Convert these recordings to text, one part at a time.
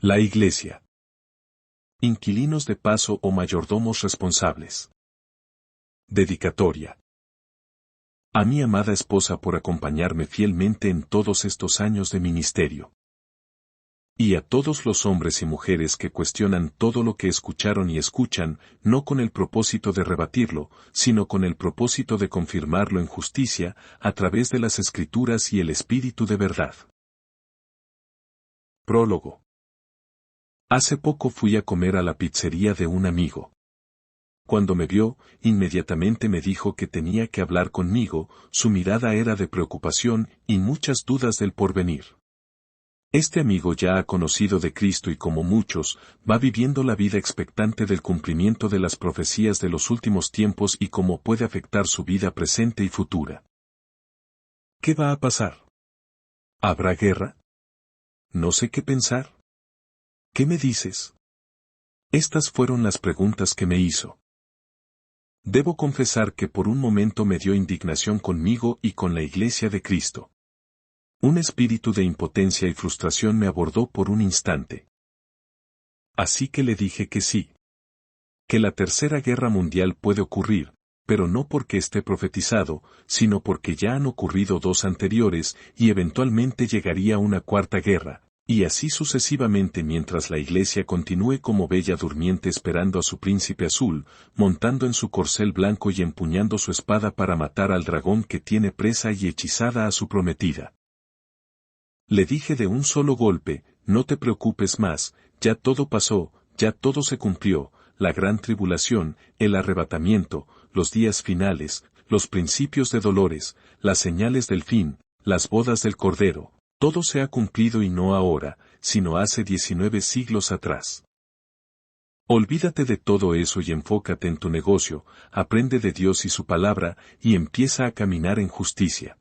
La Iglesia. Inquilinos de paso o mayordomos responsables. Dedicatoria. A mi amada esposa por acompañarme fielmente en todos estos años de ministerio. Y a todos los hombres y mujeres que cuestionan todo lo que escucharon y escuchan, no con el propósito de rebatirlo, sino con el propósito de confirmarlo en justicia, a través de las Escrituras y el Espíritu de verdad. Prólogo. Hace poco fui a comer a la pizzería de un amigo. Cuando me vio, inmediatamente me dijo que tenía que hablar conmigo, su mirada era de preocupación y muchas dudas del porvenir. Este amigo ya ha conocido de Cristo y como muchos, va viviendo la vida expectante del cumplimiento de las profecías de los últimos tiempos y cómo puede afectar su vida presente y futura. ¿Qué va a pasar? ¿Habrá guerra? No sé qué pensar. ¿Qué me dices? Estas fueron las preguntas que me hizo. Debo confesar que por un momento me dio indignación conmigo y con la Iglesia de Cristo. Un espíritu de impotencia y frustración me abordó por un instante. Así que le dije que sí. Que la Tercera Guerra Mundial puede ocurrir, pero no porque esté profetizado, sino porque ya han ocurrido dos anteriores y eventualmente llegaría una cuarta guerra, y así sucesivamente mientras la Iglesia continúe como bella durmiente esperando a su príncipe azul, montando en su corcel blanco y empuñando su espada para matar al dragón que tiene presa y hechizada a su prometida. Le dije de un solo golpe, no te preocupes más, ya todo pasó, ya todo se cumplió, la gran tribulación, el arrebatamiento, los días finales, los principios de dolores, las señales del fin, las bodas del Cordero, todo se ha cumplido y no ahora, sino hace 19 siglos atrás. Olvídate de todo eso y enfócate en tu negocio, aprende de Dios y su palabra, y empieza a caminar en justicia.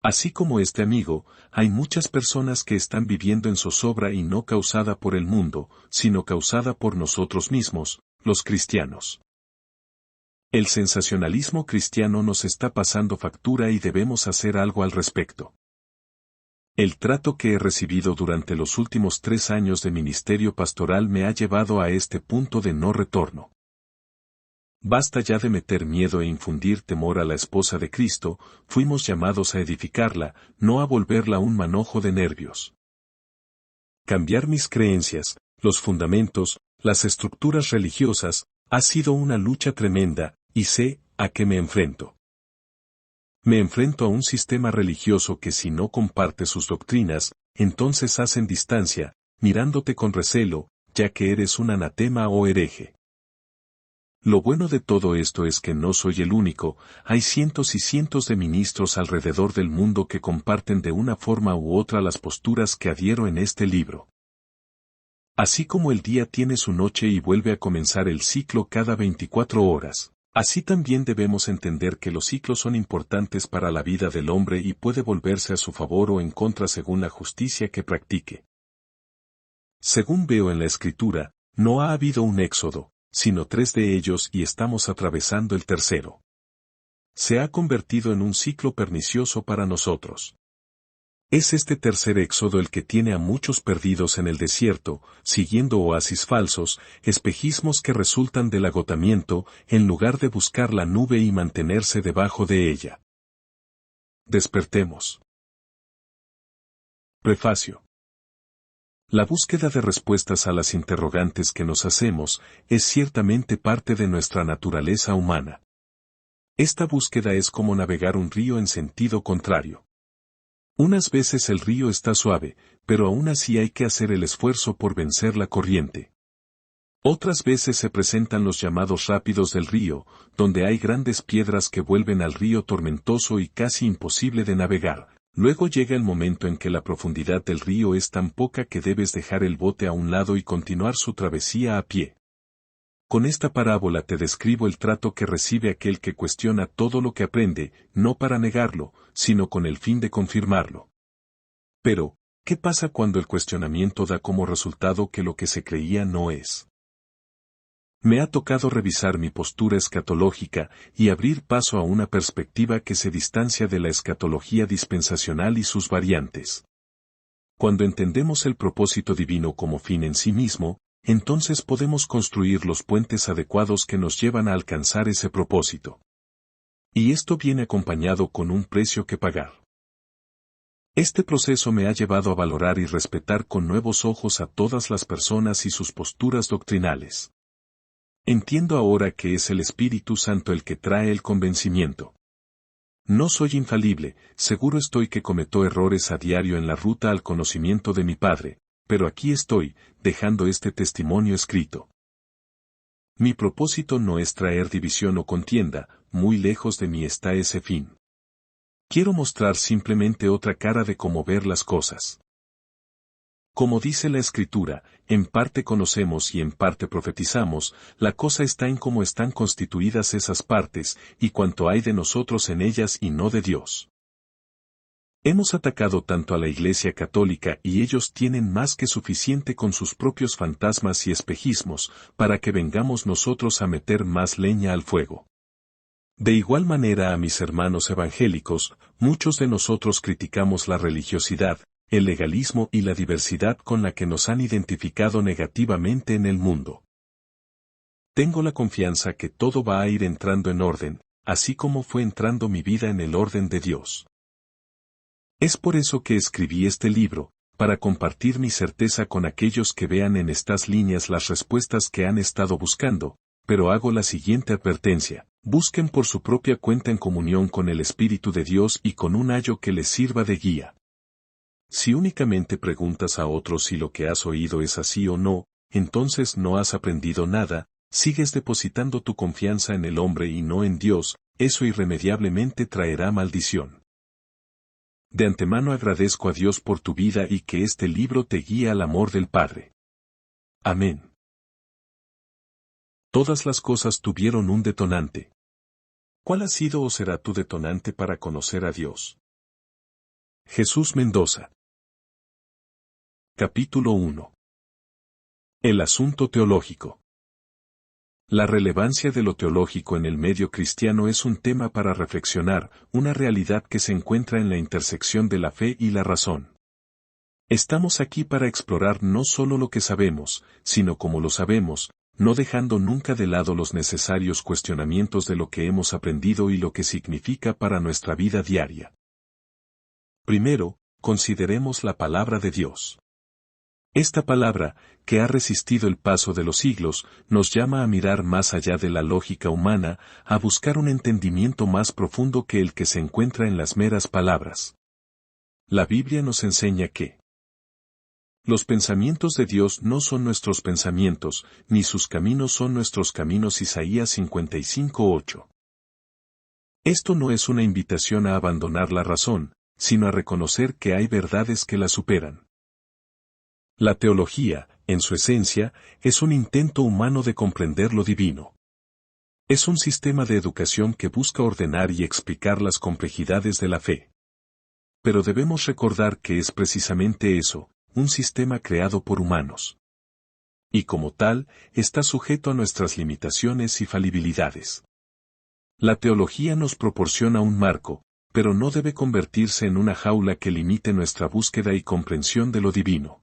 Así como este amigo, hay muchas personas que están viviendo en zozobra y no causada por el mundo, sino causada por nosotros mismos, los cristianos. El sensacionalismo cristiano nos está pasando factura y debemos hacer algo al respecto. El trato que he recibido durante los últimos 3 años de ministerio pastoral me ha llevado a este punto de no retorno. Basta ya de meter miedo e infundir temor a la esposa de Cristo, fuimos llamados a edificarla, no a volverla un manojo de nervios. Cambiar mis creencias, los fundamentos, las estructuras religiosas, ha sido una lucha tremenda, y sé a qué me enfrento. Me enfrento a un sistema religioso que si no comparte sus doctrinas, entonces hacen distancia, mirándote con recelo, ya que eres un anatema o hereje. Lo bueno de todo esto es que no soy el único, hay cientos y cientos de ministros alrededor del mundo que comparten de una forma u otra las posturas que adhiero en este libro. Así como el día tiene su noche y vuelve a comenzar el ciclo cada 24 horas, así también debemos entender que los ciclos son importantes para la vida del hombre y puede volverse a su favor o en contra según la justicia que practique. Según veo en la Escritura, no ha habido un éxodo, sino 3 de ellos y estamos atravesando el tercero. Se ha convertido en un ciclo pernicioso para nosotros. Es este tercer éxodo el que tiene a muchos perdidos en el desierto, siguiendo oasis falsos, espejismos que resultan del agotamiento, en lugar de buscar la nube y mantenerse debajo de ella. Despertemos. Prefacio. La búsqueda de respuestas a las interrogantes que nos hacemos es ciertamente parte de nuestra naturaleza humana. Esta búsqueda es como navegar un río en sentido contrario. Unas veces el río está suave, pero aún así hay que hacer el esfuerzo por vencer la corriente. Otras veces se presentan los llamados rápidos del río, donde hay grandes piedras que vuelven al río tormentoso y casi imposible de navegar. Luego llega el momento en que la profundidad del río es tan poca que debes dejar el bote a un lado y continuar su travesía a pie. Con esta parábola te describo el trato que recibe aquel que cuestiona todo lo que aprende, no para negarlo, sino con el fin de confirmarlo. Pero, ¿qué pasa cuando el cuestionamiento da como resultado que lo que se creía no es? Me ha tocado revisar mi postura escatológica y abrir paso a una perspectiva que se distancia de la escatología dispensacional y sus variantes. Cuando entendemos el propósito divino como fin en sí mismo, entonces podemos construir los puentes adecuados que nos llevan a alcanzar ese propósito. Y esto viene acompañado con un precio que pagar. Este proceso me ha llevado a valorar y respetar con nuevos ojos a todas las personas y sus posturas doctrinales. Entiendo ahora que es el Espíritu Santo el que trae el convencimiento. No soy infalible, seguro estoy que cometo errores a diario en la ruta al conocimiento de mi Padre, pero aquí estoy, dejando este testimonio escrito. Mi propósito no es traer división o contienda, muy lejos de mí está ese fin. Quiero mostrar simplemente otra cara de cómo ver las cosas. Como dice la Escritura, en parte conocemos y en parte profetizamos, la cosa está en cómo están constituidas esas partes, y cuánto hay de nosotros en ellas y no de Dios. Hemos atacado tanto a la Iglesia Católica y ellos tienen más que suficiente con sus propios fantasmas y espejismos, para que vengamos nosotros a meter más leña al fuego. De igual manera a mis hermanos evangélicos, muchos de nosotros criticamos la religiosidad, el legalismo y la diversidad con la que nos han identificado negativamente en el mundo. Tengo la confianza que todo va a ir entrando en orden, así como fue entrando mi vida en el orden de Dios. Es por eso que escribí este libro, para compartir mi certeza con aquellos que vean en estas líneas las respuestas que han estado buscando, pero hago la siguiente advertencia: busquen por su propia cuenta en comunión con el Espíritu de Dios y con un ayo que les sirva de guía. Si únicamente preguntas a otros si lo que has oído es así o no, entonces no has aprendido nada, sigues depositando tu confianza en el hombre y no en Dios, eso irremediablemente traerá maldición. De antemano agradezco a Dios por tu vida y que este libro te guíe al amor del Padre. Amén. Todas las cosas tuvieron un detonante. ¿Cuál ha sido o será tu detonante para conocer a Dios? Jesús Mendoza. Capítulo 1. El asunto teológico. La relevancia de lo teológico en el medio cristiano es un tema para reflexionar, una realidad que se encuentra en la intersección de la fe y la razón. Estamos aquí para explorar no solo lo que sabemos, sino cómo lo sabemos, no dejando nunca de lado los necesarios cuestionamientos de lo que hemos aprendido y lo que significa para nuestra vida diaria. Primero, consideremos la palabra de Dios. Esta palabra, que ha resistido el paso de los siglos, nos llama a mirar más allá de la lógica humana, a buscar un entendimiento más profundo que el que se encuentra en las meras palabras. La Biblia nos enseña que los pensamientos de Dios no son nuestros pensamientos, ni sus caminos son nuestros caminos. Isaías 55:8. Esto no es una invitación a abandonar la razón, sino a reconocer que hay verdades que la superan. La teología, en su esencia, es un intento humano de comprender lo divino. Es un sistema de educación que busca ordenar y explicar las complejidades de la fe. Pero debemos recordar que es precisamente eso, un sistema creado por humanos. Y como tal, está sujeto a nuestras limitaciones y falibilidades. La teología nos proporciona un marco, pero no debe convertirse en una jaula que limite nuestra búsqueda y comprensión de lo divino.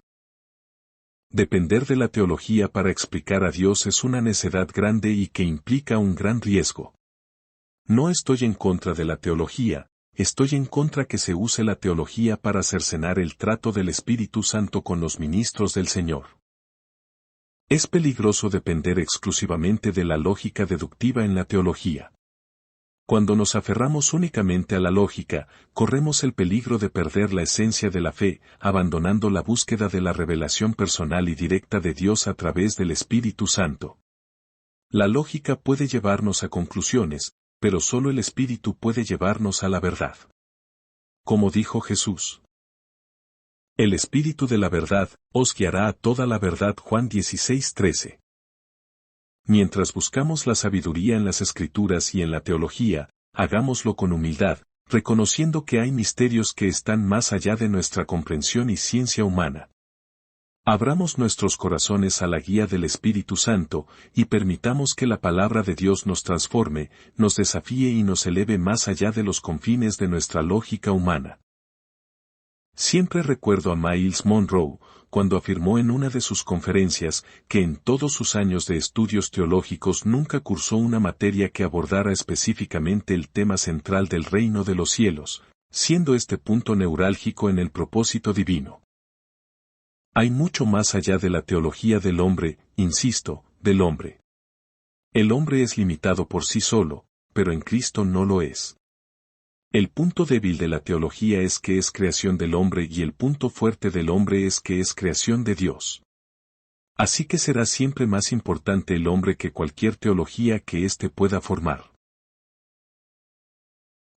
Depender de la teología para explicar a Dios es una necedad grande y que implica un gran riesgo. No estoy en contra de la teología, estoy en contra que se use la teología para cercenar el trato del Espíritu Santo con los ministros del Señor. Es peligroso depender exclusivamente de la lógica deductiva en la teología. Cuando nos aferramos únicamente a la lógica, corremos el peligro de perder la esencia de la fe, abandonando la búsqueda de la revelación personal y directa de Dios a través del Espíritu Santo. La lógica puede llevarnos a conclusiones, pero solo el Espíritu puede llevarnos a la verdad. Como dijo Jesús: el Espíritu de la verdad os guiará a toda la verdad. Juan 16:13. Mientras buscamos la sabiduría en las Escrituras y en la teología, hagámoslo con humildad, reconociendo que hay misterios que están más allá de nuestra comprensión y ciencia humana. Abramos nuestros corazones a la guía del Espíritu Santo, y permitamos que la palabra de Dios nos transforme, nos desafíe y nos eleve más allá de los confines de nuestra lógica humana. Siempre recuerdo a Myles Monroe, cuando afirmó en una de sus conferencias que en todos sus años de estudios teológicos nunca cursó una materia que abordara específicamente el tema central del reino de los cielos, siendo este punto neurálgico en el propósito divino. Hay mucho más allá de la teología del hombre, insisto, del hombre. El hombre es limitado por sí solo, pero en Cristo no lo es. El punto débil de la teología es que es creación del hombre y el punto fuerte del hombre es que es creación de Dios. Así que será siempre más importante el hombre que cualquier teología que éste pueda formar.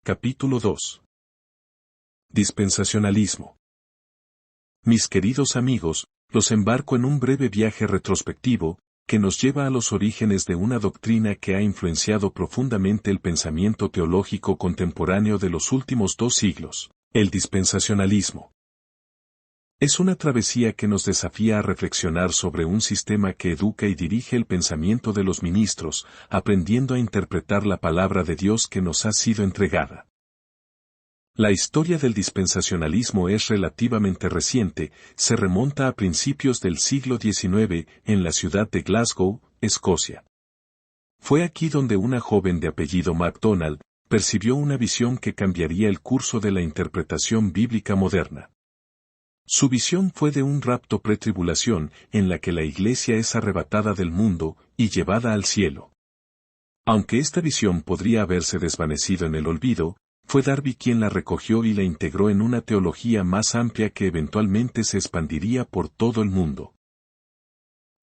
Capítulo 2. Dispensacionalismo. Mis queridos amigos, los embarco en un breve viaje retrospectivo, que nos lleva a los orígenes de una doctrina que ha influenciado profundamente el pensamiento teológico contemporáneo de los últimos 2 siglos, el dispensacionalismo. Es una travesía que nos desafía a reflexionar sobre un sistema que educa y dirige el pensamiento de los ministros, aprendiendo a interpretar la palabra de Dios que nos ha sido entregada. La historia del dispensacionalismo es relativamente reciente, se remonta a principios del siglo XIX en la ciudad de Glasgow, Escocia. Fue aquí donde una joven de apellido MacDonald percibió una visión que cambiaría el curso de la interpretación bíblica moderna. Su visión fue de un rapto pretribulación en la que la iglesia es arrebatada del mundo y llevada al cielo. Aunque esta visión podría haberse desvanecido en el olvido, fue Darby quien la recogió y la integró en una teología más amplia que eventualmente se expandiría por todo el mundo.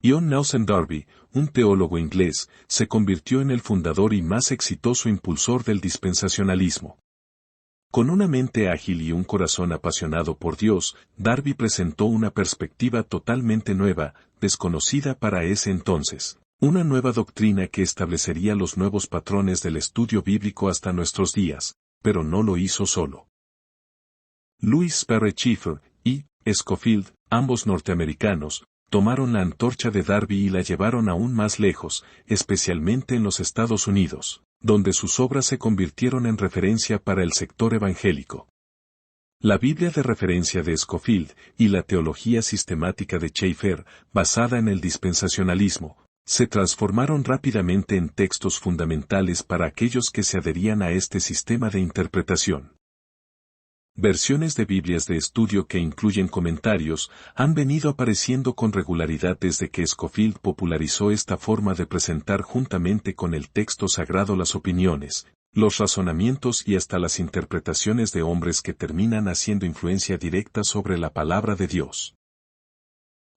John Nelson Darby, un teólogo inglés, se convirtió en el fundador y más exitoso impulsor del dispensacionalismo. Con una mente ágil y un corazón apasionado por Dios, Darby presentó una perspectiva totalmente nueva, desconocida para ese entonces. Una nueva doctrina que establecería los nuevos patrones del estudio bíblico hasta nuestros días, pero no lo hizo solo. Louis Sperry Chafer y Scofield, ambos norteamericanos, tomaron la antorcha de Darby y la llevaron aún más lejos, especialmente en los Estados Unidos, donde sus obras se convirtieron en referencia para el sector evangélico. La Biblia de referencia de Scofield y la teología sistemática de Chafer, basada en el dispensacionalismo, se transformaron rápidamente en textos fundamentales para aquellos que se adherían a este sistema de interpretación. Versiones de Biblias de estudio que incluyen comentarios han venido apareciendo con regularidad desde que Scofield popularizó esta forma de presentar juntamente con el texto sagrado las opiniones, los razonamientos y hasta las interpretaciones de hombres que terminan haciendo influencia directa sobre la palabra de Dios.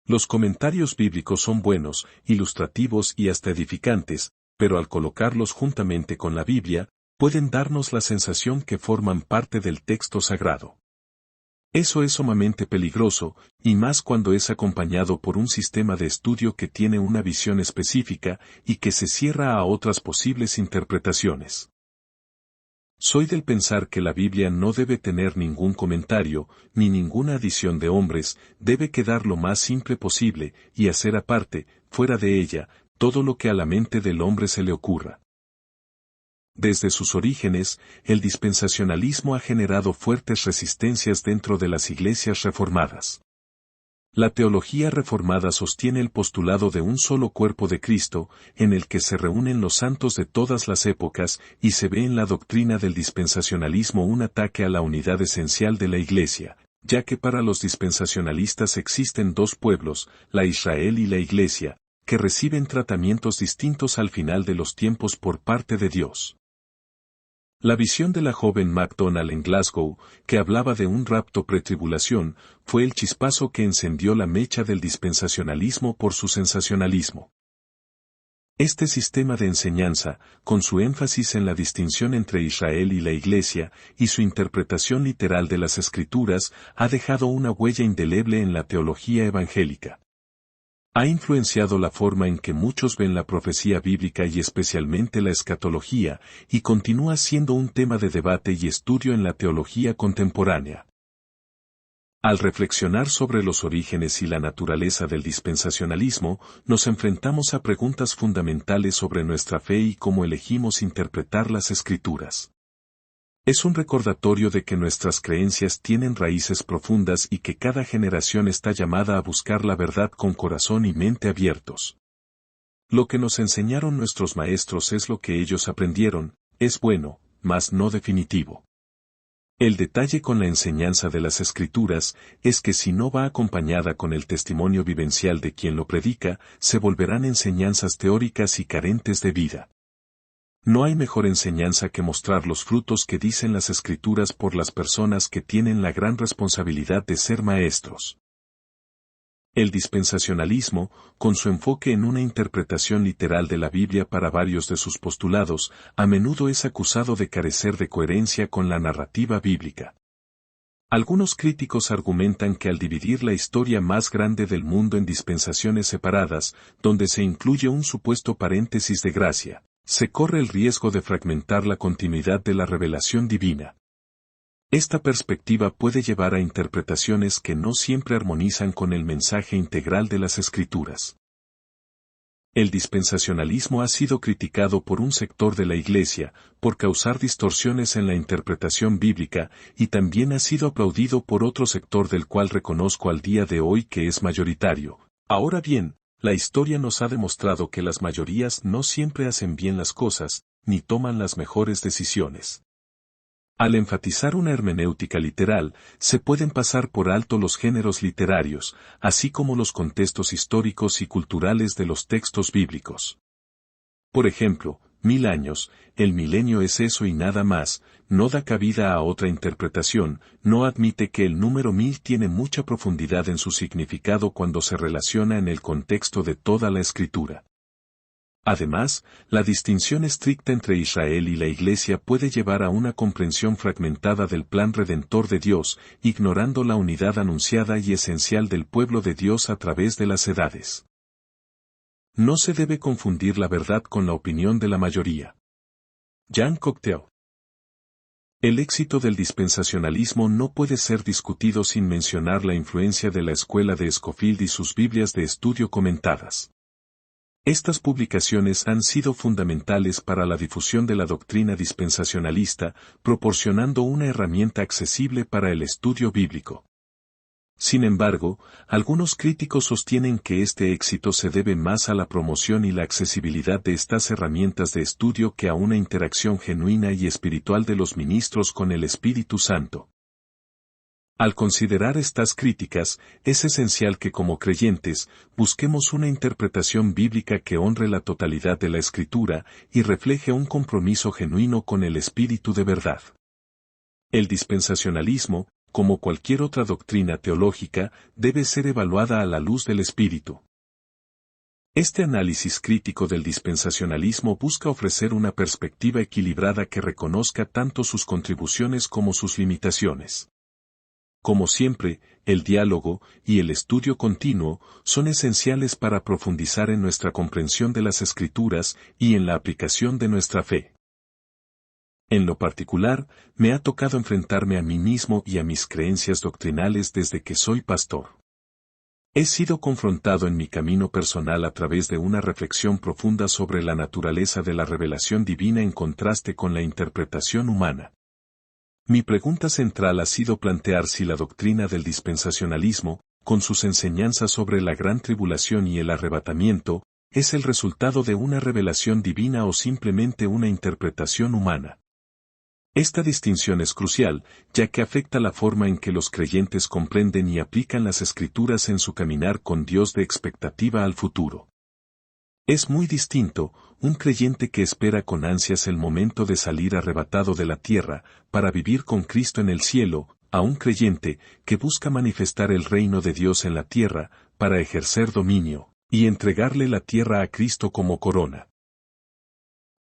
Los comentarios bíblicos son buenos, ilustrativos y hasta edificantes, pero al colocarlos juntamente con la Biblia, pueden darnos la sensación que forman parte del texto sagrado. Eso es sumamente peligroso, y más cuando es acompañado por un sistema de estudio que tiene una visión específica y que se cierra a otras posibles interpretaciones. Soy del pensar que la Biblia no debe tener ningún comentario, ni ninguna adición de hombres, debe quedar lo más simple posible, y hacer aparte, fuera de ella, todo lo que a la mente del hombre se le ocurra. Desde sus orígenes, el dispensacionalismo ha generado fuertes resistencias dentro de las iglesias reformadas. La teología reformada sostiene el postulado de un solo cuerpo de Cristo, en el que se reúnen los santos de todas las épocas, y se ve en la doctrina del dispensacionalismo un ataque a la unidad esencial de la Iglesia, ya que para los dispensacionalistas existen 2 pueblos, la Israel y la Iglesia, que reciben tratamientos distintos al final de los tiempos por parte de Dios. La visión de la joven MacDonald en Glasgow, que hablaba de un rapto pretribulación, fue el chispazo que encendió la mecha del dispensacionalismo por su sensacionalismo. Este sistema de enseñanza, con su énfasis en la distinción entre Israel y la Iglesia, y su interpretación literal de las Escrituras, ha dejado una huella indeleble en la teología evangélica. Ha influenciado la forma en que muchos ven la profecía bíblica y especialmente la escatología, y continúa siendo un tema de debate y estudio en la teología contemporánea. Al reflexionar sobre los orígenes y la naturaleza del dispensacionalismo, nos enfrentamos a preguntas fundamentales sobre nuestra fe y cómo elegimos interpretar las Escrituras. Es un recordatorio de que nuestras creencias tienen raíces profundas y que cada generación está llamada a buscar la verdad con corazón y mente abiertos. Lo que nos enseñaron nuestros maestros es lo que ellos aprendieron, es bueno, mas no definitivo. El detalle con la enseñanza de las Escrituras es que si no va acompañada con el testimonio vivencial de quien lo predica, se volverán enseñanzas teóricas y carentes de vida. No hay mejor enseñanza que mostrar los frutos que dicen las Escrituras por las personas que tienen la gran responsabilidad de ser maestros. El dispensacionalismo, con su enfoque en una interpretación literal de la Biblia para varios de sus postulados, a menudo es acusado de carecer de coherencia con la narrativa bíblica. Algunos críticos argumentan que al dividir la historia más grande del mundo en dispensaciones separadas, donde se incluye un supuesto paréntesis de gracia, se corre el riesgo de fragmentar la continuidad de la revelación divina. Esta perspectiva puede llevar a interpretaciones que no siempre armonizan con el mensaje integral de las Escrituras. El dispensacionalismo ha sido criticado por un sector de la Iglesia, por causar distorsiones en la interpretación bíblica, y también ha sido aplaudido por otro sector del cual reconozco al día de hoy que es mayoritario. Ahora bien, la historia nos ha demostrado que las mayorías no siempre hacen bien las cosas, ni toman las mejores decisiones. Al enfatizar una hermenéutica literal, se pueden pasar por alto los géneros literarios, así como los contextos históricos y culturales de los textos bíblicos. Por ejemplo, 1000 años, el milenio es eso y nada más, no da cabida a otra interpretación, no admite que el número 1000 tiene mucha profundidad en su significado cuando se relaciona en el contexto de toda la Escritura. Además, la distinción estricta entre Israel y la Iglesia puede llevar a una comprensión fragmentada del plan redentor de Dios, ignorando la unidad anunciada y esencial del pueblo de Dios a través de las edades. No se debe confundir la verdad con la opinión de la mayoría. Jean Cocteau. El éxito del dispensacionalismo no puede ser discutido sin mencionar la influencia de la escuela de Scofield y sus Biblias de estudio comentadas. Estas publicaciones han sido fundamentales para la difusión de la doctrina dispensacionalista, proporcionando una herramienta accesible para el estudio bíblico. Sin embargo, algunos críticos sostienen que este éxito se debe más a la promoción y la accesibilidad de estas herramientas de estudio que a una interacción genuina y espiritual de los ministros con el Espíritu Santo. Al considerar estas críticas, es esencial que como creyentes, busquemos una interpretación bíblica que honre la totalidad de la Escritura y refleje un compromiso genuino con el Espíritu de verdad. El dispensacionalismo, como cualquier otra doctrina teológica, debe ser evaluada a la luz del Espíritu. Este análisis crítico del dispensacionalismo busca ofrecer una perspectiva equilibrada que reconozca tanto sus contribuciones como sus limitaciones. Como siempre, el diálogo y el estudio continuo son esenciales para profundizar en nuestra comprensión de las Escrituras y en la aplicación de nuestra fe. En lo particular, me ha tocado enfrentarme a mí mismo y a mis creencias doctrinales desde que soy pastor. He sido confrontado en mi camino personal a través de una reflexión profunda sobre la naturaleza de la revelación divina en contraste con la interpretación humana. Mi pregunta central ha sido plantear si la doctrina del dispensacionalismo, con sus enseñanzas sobre la gran tribulación y el arrebatamiento, es el resultado de una revelación divina o simplemente una interpretación humana. Esta distinción es crucial, ya que afecta la forma en que los creyentes comprenden y aplican las Escrituras en su caminar con Dios de expectativa al futuro. Es muy distinto, un creyente que espera con ansias el momento de salir arrebatado de la tierra, para vivir con Cristo en el cielo, a un creyente que busca manifestar el reino de Dios en la tierra, para ejercer dominio, y entregarle la tierra a Cristo como corona.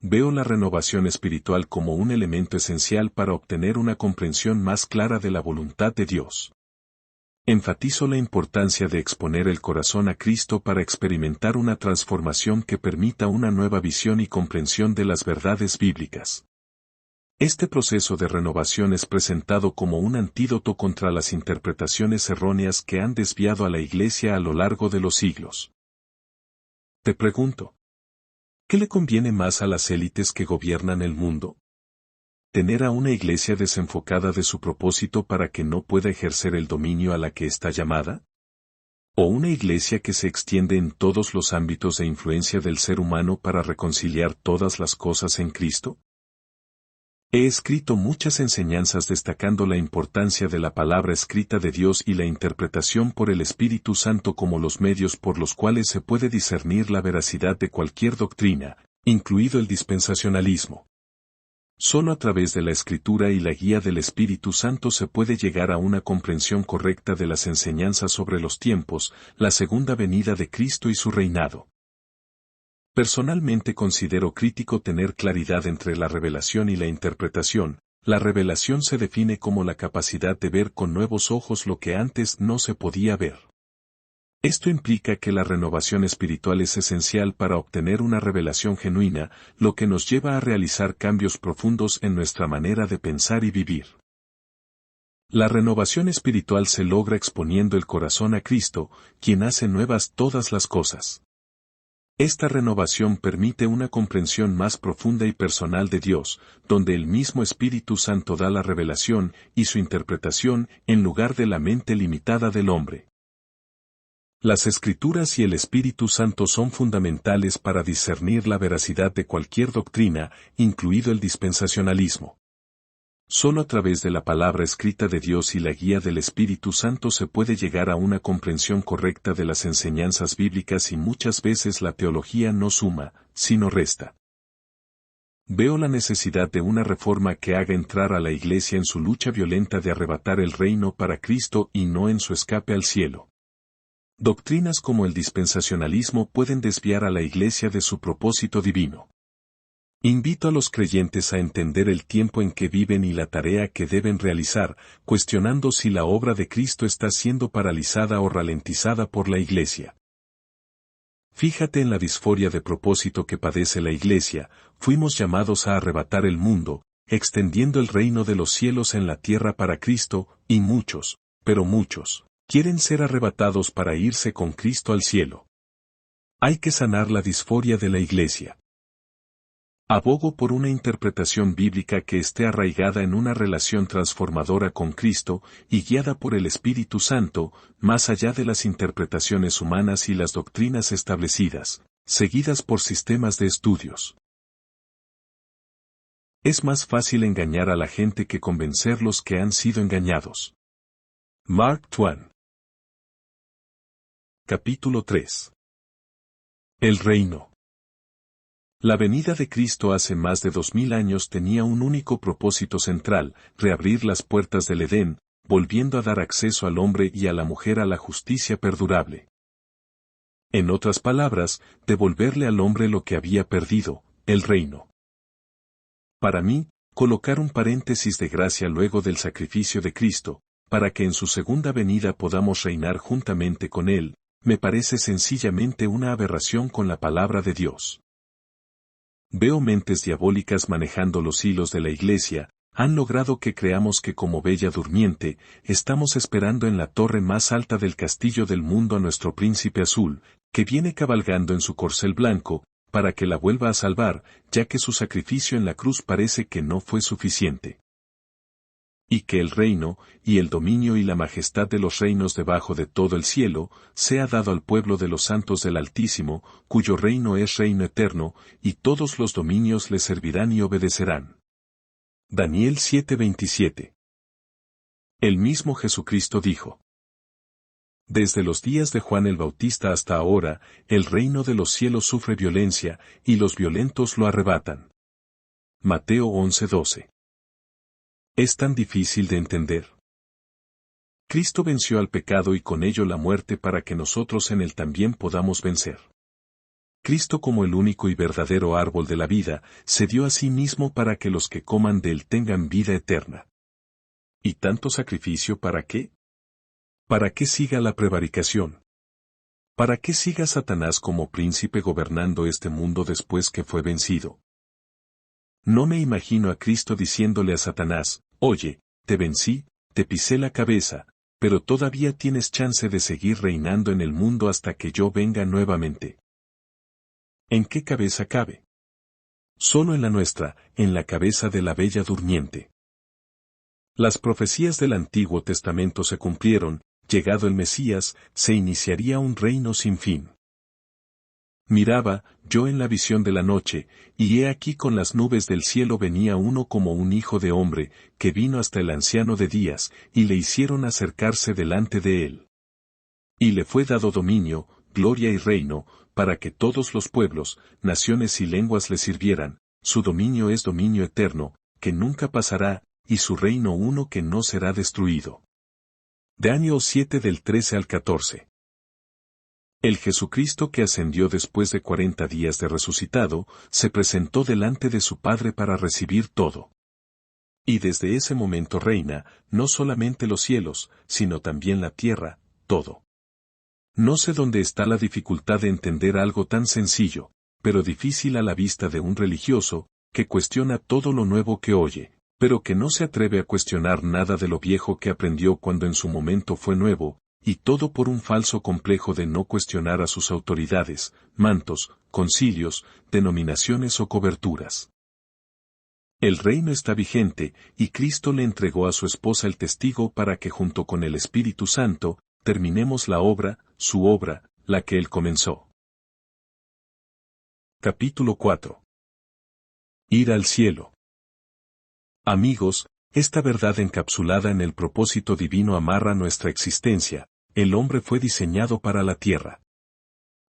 Veo la renovación espiritual como un elemento esencial para obtener una comprensión más clara de la voluntad de Dios. Enfatizo la importancia de exponer el corazón a Cristo para experimentar una transformación que permita una nueva visión y comprensión de las verdades bíblicas. Este proceso de renovación es presentado como un antídoto contra las interpretaciones erróneas que han desviado a la Iglesia a lo largo de los siglos. Te pregunto, ¿qué le conviene más a las élites que gobiernan el mundo? Tener a una iglesia desenfocada de su propósito para que no pueda ejercer el dominio a la que está llamada? ¿O una iglesia que se extiende en todos los ámbitos de influencia del ser humano para reconciliar todas las cosas en Cristo? He escrito muchas enseñanzas destacando la importancia de la palabra escrita de Dios y la interpretación por el Espíritu Santo como los medios por los cuales se puede discernir la veracidad de cualquier doctrina, incluido el dispensacionalismo. Solo a través de la Escritura y la guía del Espíritu Santo se puede llegar a una comprensión correcta de las enseñanzas sobre los tiempos, la segunda venida de Cristo y su reinado. Personalmente considero crítico tener claridad entre la revelación y la interpretación. La revelación se define como la capacidad de ver con nuevos ojos lo que antes no se podía ver. Esto implica que la renovación espiritual es esencial para obtener una revelación genuina, lo que nos lleva a realizar cambios profundos en nuestra manera de pensar y vivir. La renovación espiritual se logra exponiendo el corazón a Cristo, quien hace nuevas todas las cosas. Esta renovación permite una comprensión más profunda y personal de Dios, donde el mismo Espíritu Santo da la revelación y su interpretación en lugar de la mente limitada del hombre. Las Escrituras y el Espíritu Santo son fundamentales para discernir la veracidad de cualquier doctrina, incluido el dispensacionalismo. Solo a través de la palabra escrita de Dios y la guía del Espíritu Santo se puede llegar a una comprensión correcta de las enseñanzas bíblicas y muchas veces la teología no suma, sino resta. Veo la necesidad de una reforma que haga entrar a la Iglesia en su lucha violenta de arrebatar el reino para Cristo y no en su escape al cielo. Doctrinas como el dispensacionalismo pueden desviar a la Iglesia de su propósito divino. Invito a los creyentes a entender el tiempo en que viven y la tarea que deben realizar, cuestionando si la obra de Cristo está siendo paralizada o ralentizada por la Iglesia. Fíjate en la disforia de propósito que padece la Iglesia. Fuimos llamados a arrebatar el mundo, extendiendo el reino de los cielos en la tierra para Cristo, y muchos, pero muchos, quieren ser arrebatados para irse con Cristo al cielo. Hay que sanar la disforia de la Iglesia. Abogo por una interpretación bíblica que esté arraigada en una relación transformadora con Cristo y guiada por el Espíritu Santo, más allá de las interpretaciones humanas y las doctrinas establecidas, seguidas por sistemas de estudios. Es más fácil engañar a la gente que convencerlos que han sido engañados. Mark Twain. Capítulo 3. El reino. La venida de Cristo hace más de 2000 años tenía un único propósito central: reabrir las puertas del Edén, volviendo a dar acceso al hombre y a la mujer a la justicia perdurable. En otras palabras, devolverle al hombre lo que había perdido, el reino. Para mí, colocar un paréntesis de gracia luego del sacrificio de Cristo, para que en su segunda venida podamos reinar juntamente con Él, me parece sencillamente una aberración con la palabra de Dios. Veo mentes diabólicas manejando los hilos de la Iglesia. Han logrado que creamos que como bella durmiente, estamos esperando en la torre más alta del castillo del mundo a nuestro príncipe azul, que viene cabalgando en su corcel blanco, para que la vuelva a salvar, ya que su sacrificio en la cruz parece que no fue suficiente. Y que el reino, y el dominio y la majestad de los reinos debajo de todo el cielo, sea dado al pueblo de los santos del Altísimo, cuyo reino es reino eterno, y todos los dominios le servirán y obedecerán. Daniel 7:27. El mismo Jesucristo dijo: Desde los días de Juan el Bautista hasta ahora, el reino de los cielos sufre violencia, y los violentos lo arrebatan. Mateo 11:12. Es tan difícil de entender. Cristo venció al pecado y con ello la muerte para que nosotros en él también podamos vencer. Cristo, como el único y verdadero árbol de la vida, se dio a sí mismo para que los que coman de él tengan vida eterna. ¿Y tanto sacrificio para qué? ¿Para qué siga la prevaricación? ¿Para qué siga Satanás como príncipe gobernando este mundo después que fue vencido? No me imagino a Cristo diciéndole a Satanás: oye, te vencí, te pisé la cabeza, pero todavía tienes chance de seguir reinando en el mundo hasta que yo venga nuevamente. ¿En qué cabeza cabe? solo en la nuestra, en la cabeza de la Bella Durmiente. Las profecías del Antiguo Testamento se cumplieron, llegado el Mesías, se iniciaría un reino sin fin. Miraba, yo en la visión de la noche, y he aquí con las nubes del cielo venía uno como un hijo de hombre, que vino hasta el anciano de días, y le hicieron acercarse delante de él. Y le fue dado dominio, gloria y reino, para que todos los pueblos, naciones y lenguas le sirvieran, su dominio es dominio eterno, que nunca pasará, y su reino uno que no será destruido. Daniel 7 del 13 al 14. El Jesucristo que ascendió después de 40 días de resucitado, se presentó delante de su Padre para recibir todo. Y desde ese momento reina, no solamente los cielos, sino también la tierra, todo. No sé dónde está la dificultad de entender algo tan sencillo, pero difícil a la vista de un religioso, que cuestiona todo lo nuevo que oye, pero que no se atreve a cuestionar nada de lo viejo que aprendió cuando en su momento fue nuevo, y todo por un falso complejo de no cuestionar a sus autoridades, mantos, concilios, denominaciones o coberturas. El reino está vigente, y Cristo le entregó a su esposa el testigo para que junto con el Espíritu Santo, terminemos la obra, su obra, la que él comenzó. Capítulo 4. Ir al cielo. Amigos, esta verdad encapsulada en el propósito divino amarra nuestra existencia. El hombre fue diseñado para la tierra.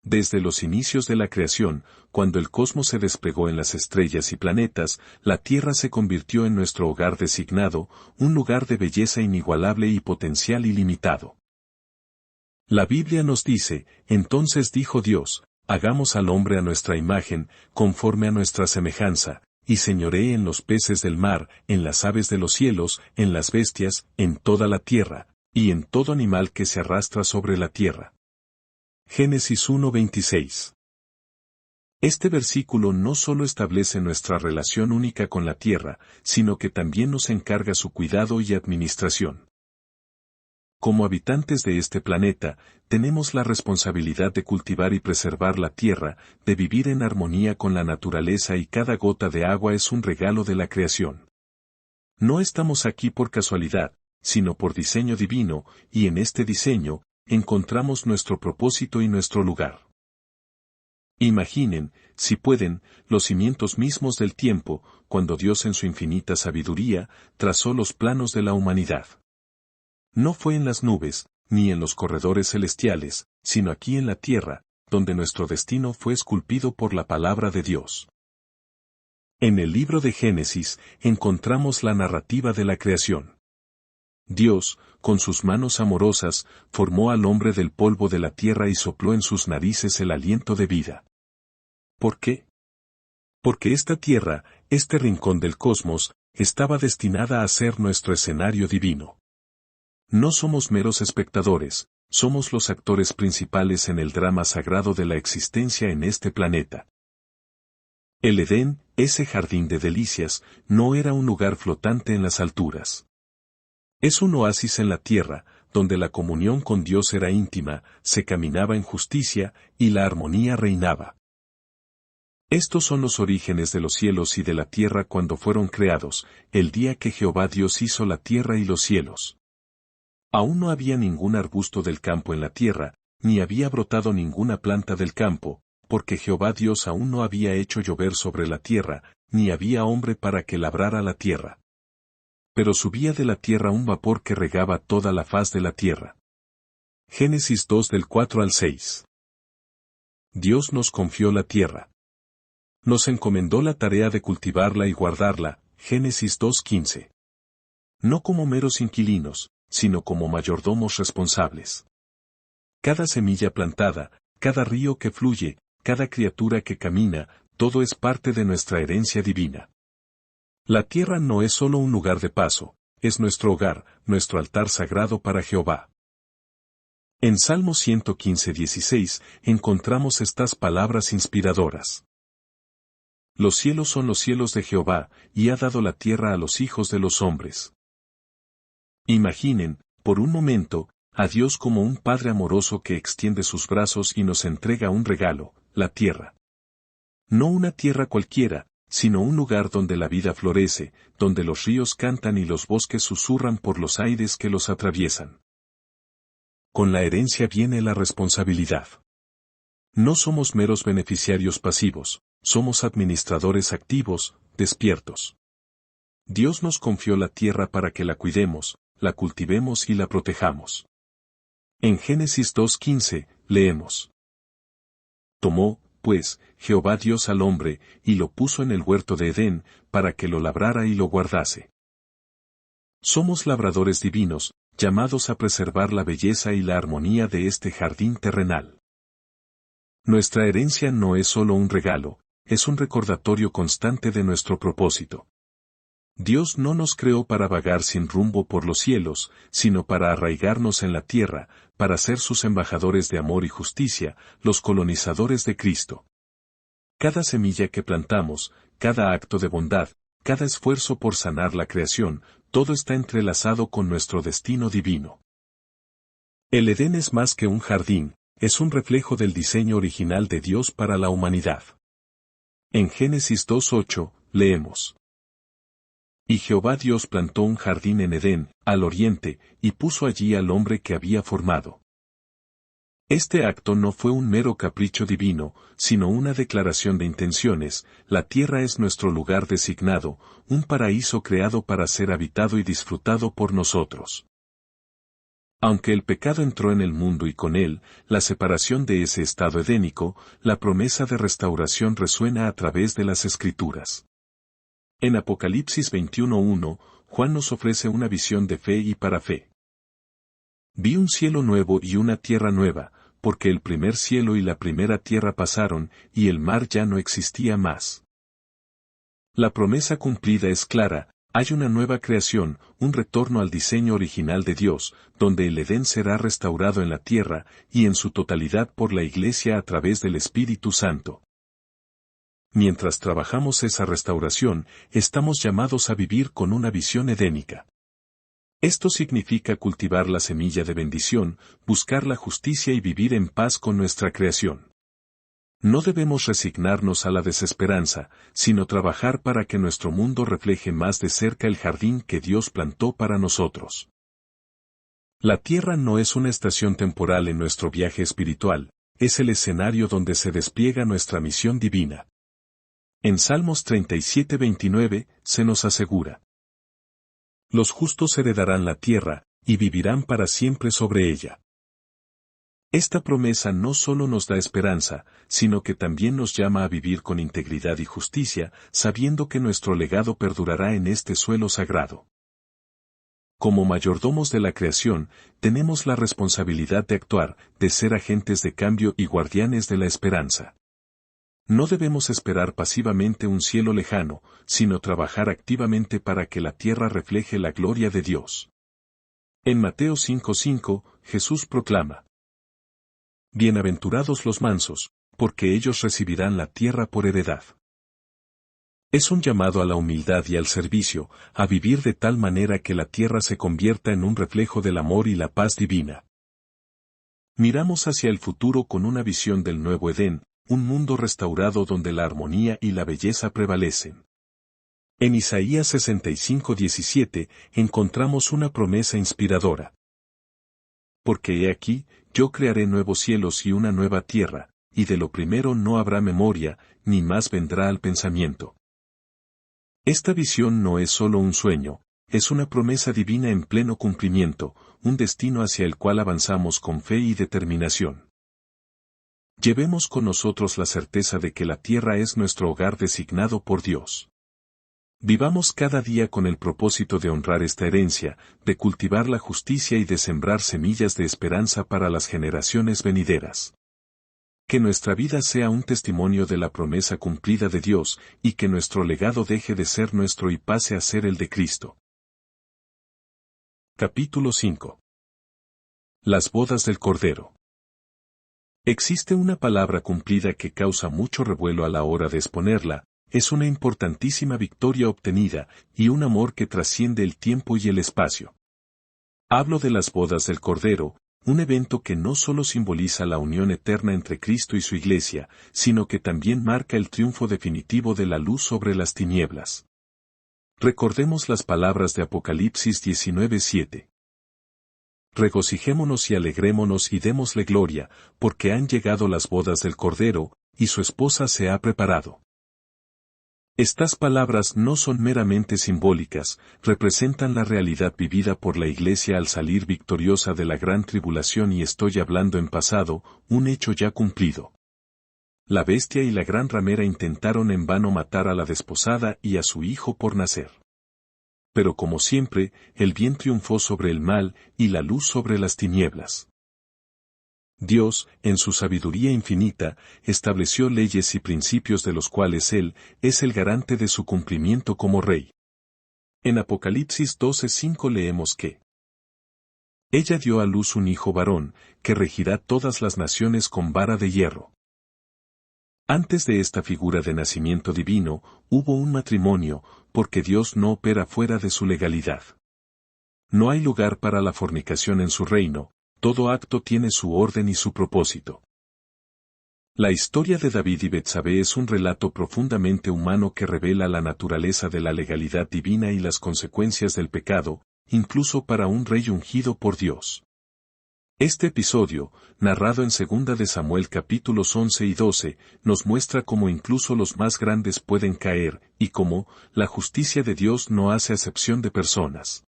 Desde los inicios de la creación, cuando el cosmos se desplegó en las estrellas y planetas, la tierra se convirtió en nuestro hogar designado, un lugar de belleza inigualable y potencial ilimitado. La Biblia nos dice, entonces dijo Dios, hagamos al hombre a nuestra imagen, conforme a nuestra semejanza, y señoree en los peces del mar, en las aves de los cielos, en las bestias, en toda la tierra, y en todo animal que se arrastra sobre la tierra. Génesis 1:26. Este versículo no solo establece nuestra relación única con la tierra, sino que también nos encarga su cuidado y administración. Como habitantes de este planeta, tenemos la responsabilidad de cultivar y preservar la tierra, de vivir en armonía con la naturaleza y cada gota de agua es un regalo de la creación. No estamos aquí por casualidad, sino por diseño divino, y en este diseño, encontramos nuestro propósito y nuestro lugar. Imaginen, si pueden, los cimientos mismos del tiempo, cuando Dios en su infinita sabiduría, trazó los planos de la humanidad. No fue en las nubes, ni en los corredores celestiales, sino aquí en la tierra, donde nuestro destino fue esculpido por la palabra de Dios. En el libro de Génesis, encontramos la narrativa de la creación. Dios, con sus manos amorosas, formó al hombre del polvo de la tierra y sopló en sus narices el aliento de vida. ¿Por qué? Porque esta tierra, este rincón del cosmos, estaba destinada a ser nuestro escenario divino. No somos meros espectadores, somos los actores principales en el drama sagrado de la existencia en este planeta. El Edén, ese jardín de delicias, no era un lugar flotante en las alturas. Es un oasis en la tierra, donde la comunión con Dios era íntima, se caminaba en justicia, y la armonía reinaba. Estos son los orígenes de los cielos y de la tierra cuando fueron creados, el día que Jehová Dios hizo la tierra y los cielos. Aún no había ningún arbusto del campo en la tierra, ni había brotado ninguna planta del campo, porque Jehová Dios aún no había hecho llover sobre la tierra, ni había hombre para que labrara la tierra. Pero subía de la tierra un vapor que regaba toda la faz de la tierra. Génesis 2 del 4 al 6. Dios nos confió la tierra. Nos encomendó la tarea de cultivarla y guardarla, Génesis 2:15. No como meros inquilinos, sino como mayordomos responsables. Cada semilla plantada, cada río que fluye, cada criatura que camina, todo es parte de nuestra herencia divina. La tierra no es solo un lugar de paso, es nuestro hogar, nuestro altar sagrado para Jehová. En Salmo 115:16 encontramos estas palabras inspiradoras. Los cielos son los cielos de Jehová, y ha dado la tierra a los hijos de los hombres. Imaginen, por un momento, a Dios como un Padre amoroso que extiende sus brazos y nos entrega un regalo, la tierra. No una tierra cualquiera, sino un lugar donde la vida florece, donde los ríos cantan y los bosques susurran por los aires que los atraviesan. Con la herencia viene la responsabilidad. No somos meros beneficiarios pasivos, somos administradores activos, despiertos. Dios nos confió la tierra para que la cuidemos, la cultivemos y la protejamos. En Génesis 2:15, leemos: Tomó, pues, Jehová Dios al hombre, y lo puso en el huerto de Edén, para que lo labrara y lo guardase. Somos labradores divinos, llamados a preservar la belleza y la armonía de este jardín terrenal. Nuestra herencia no es solo un regalo, es un recordatorio constante de nuestro propósito. Dios no nos creó para vagar sin rumbo por los cielos, sino para arraigarnos en la tierra, para ser sus embajadores de amor y justicia, los colonizadores de Cristo. Cada semilla que plantamos, cada acto de bondad, cada esfuerzo por sanar la creación, todo está entrelazado con nuestro destino divino. El Edén es más que un jardín, es un reflejo del diseño original de Dios para la humanidad. En Génesis 2:8, leemos: Y Jehová Dios plantó un jardín en Edén, al oriente, y puso allí al hombre que había formado. Este acto no fue un mero capricho divino, sino una declaración de intenciones. La tierra es nuestro lugar designado, un paraíso creado para ser habitado y disfrutado por nosotros. Aunque el pecado entró en el mundo y con él, la separación de ese estado edénico, la promesa de restauración resuena a través de las Escrituras. En Apocalipsis 21:1, Juan nos ofrece una visión de fe y para fe. Vi un cielo nuevo y una tierra nueva, porque el primer cielo y la primera tierra pasaron, y el mar ya no existía más. La promesa cumplida es clara, hay una nueva creación, un retorno al diseño original de Dios, donde el Edén será restaurado en la tierra, y en su totalidad por la Iglesia a través del Espíritu Santo. Mientras trabajamos esa restauración, estamos llamados a vivir con una visión edénica. Esto significa cultivar la semilla de bendición, buscar la justicia y vivir en paz con nuestra creación. No debemos resignarnos a la desesperanza, sino trabajar para que nuestro mundo refleje más de cerca el jardín que Dios plantó para nosotros. La tierra no es una estación temporal en nuestro viaje espiritual, es el escenario donde se despliega nuestra misión divina. En Salmos 37:29, se nos asegura: Los justos heredarán la tierra, y vivirán para siempre sobre ella. Esta promesa no solo nos da esperanza, sino que también nos llama a vivir con integridad y justicia, sabiendo que nuestro legado perdurará en este suelo sagrado. Como mayordomos de la creación, tenemos la responsabilidad de actuar, de ser agentes de cambio y guardianes de la esperanza. No debemos esperar pasivamente un cielo lejano, sino trabajar activamente para que la tierra refleje la gloria de Dios. En Mateo 5:5, Jesús proclama: Bienaventurados los mansos, porque ellos recibirán la tierra por heredad. Es un llamado a la humildad y al servicio, a vivir de tal manera que la tierra se convierta en un reflejo del amor y la paz divina. Miramos hacia el futuro con una visión del nuevo Edén, un mundo restaurado donde la armonía y la belleza prevalecen. En Isaías 65:17 encontramos una promesa inspiradora. Porque he aquí, yo crearé nuevos cielos y una nueva tierra, y de lo primero no habrá memoria, ni más vendrá al pensamiento. Esta visión no es solo un sueño, es una promesa divina en pleno cumplimiento, un destino hacia el cual avanzamos con fe y determinación. Llevemos con nosotros la certeza de que la tierra es nuestro hogar designado por Dios. Vivamos cada día con el propósito de honrar esta herencia, de cultivar la justicia y de sembrar semillas de esperanza para las generaciones venideras. Que nuestra vida sea un testimonio de la promesa cumplida de Dios, y que nuestro legado deje de ser nuestro y pase a ser el de Cristo. Capítulo 5. Las bodas del Cordero. Existe una palabra cumplida que causa mucho revuelo a la hora de exponerla, es una importantísima victoria obtenida, y un amor que trasciende el tiempo y el espacio. Hablo de las bodas del Cordero, un evento que no solo simboliza la unión eterna entre Cristo y su Iglesia, sino que también marca el triunfo definitivo de la luz sobre las tinieblas. Recordemos las palabras de Apocalipsis 19:7. Regocijémonos y alegrémonos y démosle gloria, porque han llegado las bodas del Cordero, y su esposa se ha preparado. Estas palabras no son meramente simbólicas, representan la realidad vivida por la Iglesia al salir victoriosa de la gran tribulación, y estoy hablando en pasado, un hecho ya cumplido. La bestia y la gran ramera intentaron en vano matar a la desposada y a su hijo por nacer. Pero como siempre, el bien triunfó sobre el mal y la luz sobre las tinieblas. Dios, en su sabiduría infinita, estableció leyes y principios de los cuales Él es el garante de su cumplimiento como Rey. En Apocalipsis 12:5 leemos que ella dio a luz un hijo varón, que regirá todas las naciones con vara de hierro. Antes de esta figura de nacimiento divino, hubo un matrimonio, porque Dios no opera fuera de su legalidad. No hay lugar para la fornicación en su reino. Todo acto tiene su orden y su propósito. La historia de David y Betsabé es un relato profundamente humano que revela la naturaleza de la legalidad divina y las consecuencias del pecado, incluso para un rey ungido por Dios. Este episodio, narrado en 2 de Samuel capítulos 11 y 12, nos muestra cómo incluso los más grandes pueden caer, y cómo la justicia de Dios no hace acepción de personas.